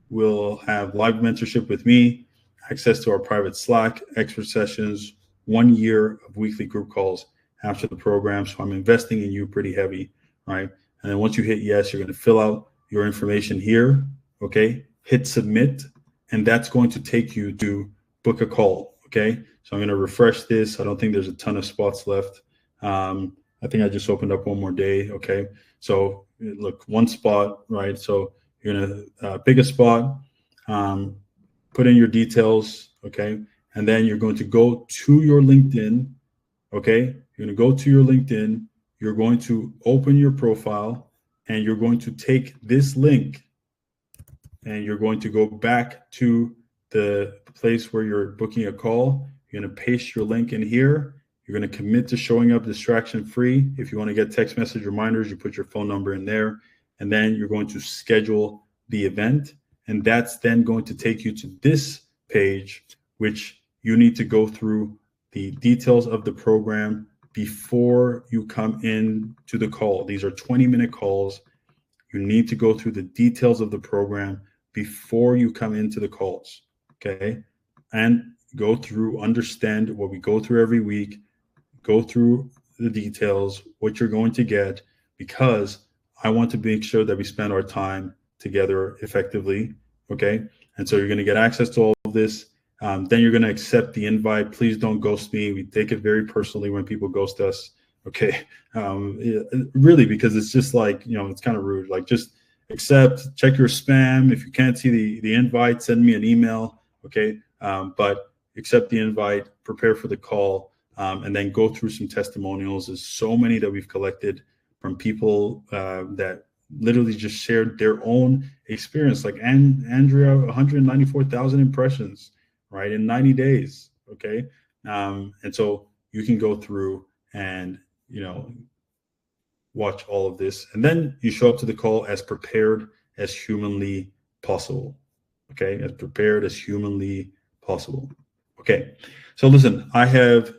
will have live mentorship with me, access to our private Slack, expert sessions, 1 year of weekly group calls after the program. So I'm investing in you pretty heavy, right? And then once you hit yes, you're going to fill out your information here, okay? Hit submit, and that's going to take you to book a call, okay? So I'm going to refresh this. I don't think there's a ton of spots left. I think I just opened up one more day, okay? So look, one spot, right? So you're going to pick a spot, put in your details, okay? And then you're going to go to your LinkedIn, okay? You're going to go to your LinkedIn. You're going to open your profile, and you're going to take this link, and you're going to go back to the place where you're booking a call. You're going to paste your link in here. You're going to commit to showing up distraction free. If you want to get text message reminders, you put your phone number in there, and then you're going to schedule the event. And that's then going to take you to this page, which you need to go through the details of the program before you come in to the call. These are 20-minute calls. You need to go through the details of the program before you come into the calls, okay? And go through, understand what we go through every week, go through the details, what you're going to get, because I want to make sure that we spend our time together effectively, okay? And so you're going to get access to all of this. Then you're going to accept the invite. Please don't ghost me. We take it very personally when people ghost us. Okay. Really, because it's just like, it's kind of rude. Like, just accept, check your spam. If you can't see the invite, send me an email. Okay. But accept the invite, prepare for the call, and then go through some testimonials. There's so many that we've collected from people that literally just shared their own experience. Like Andrea, 194,000 impressions, right, in 90 days. Okay. And so you can go through and, watch all of this. And then you show up to the call as prepared as humanly possible. Okay. As prepared as humanly possible. Okay. So listen, I have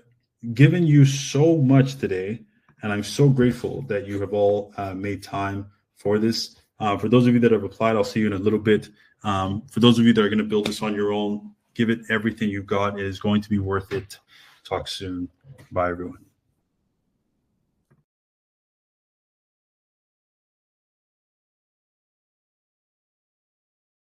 given you so much today, and I'm so grateful that you have all made time for this. For those of you that have applied, I'll see you in a little bit. For those of you that are going to build this on your own, give it everything you've got. It is going to be worth it. Talk soon. Bye, everyone.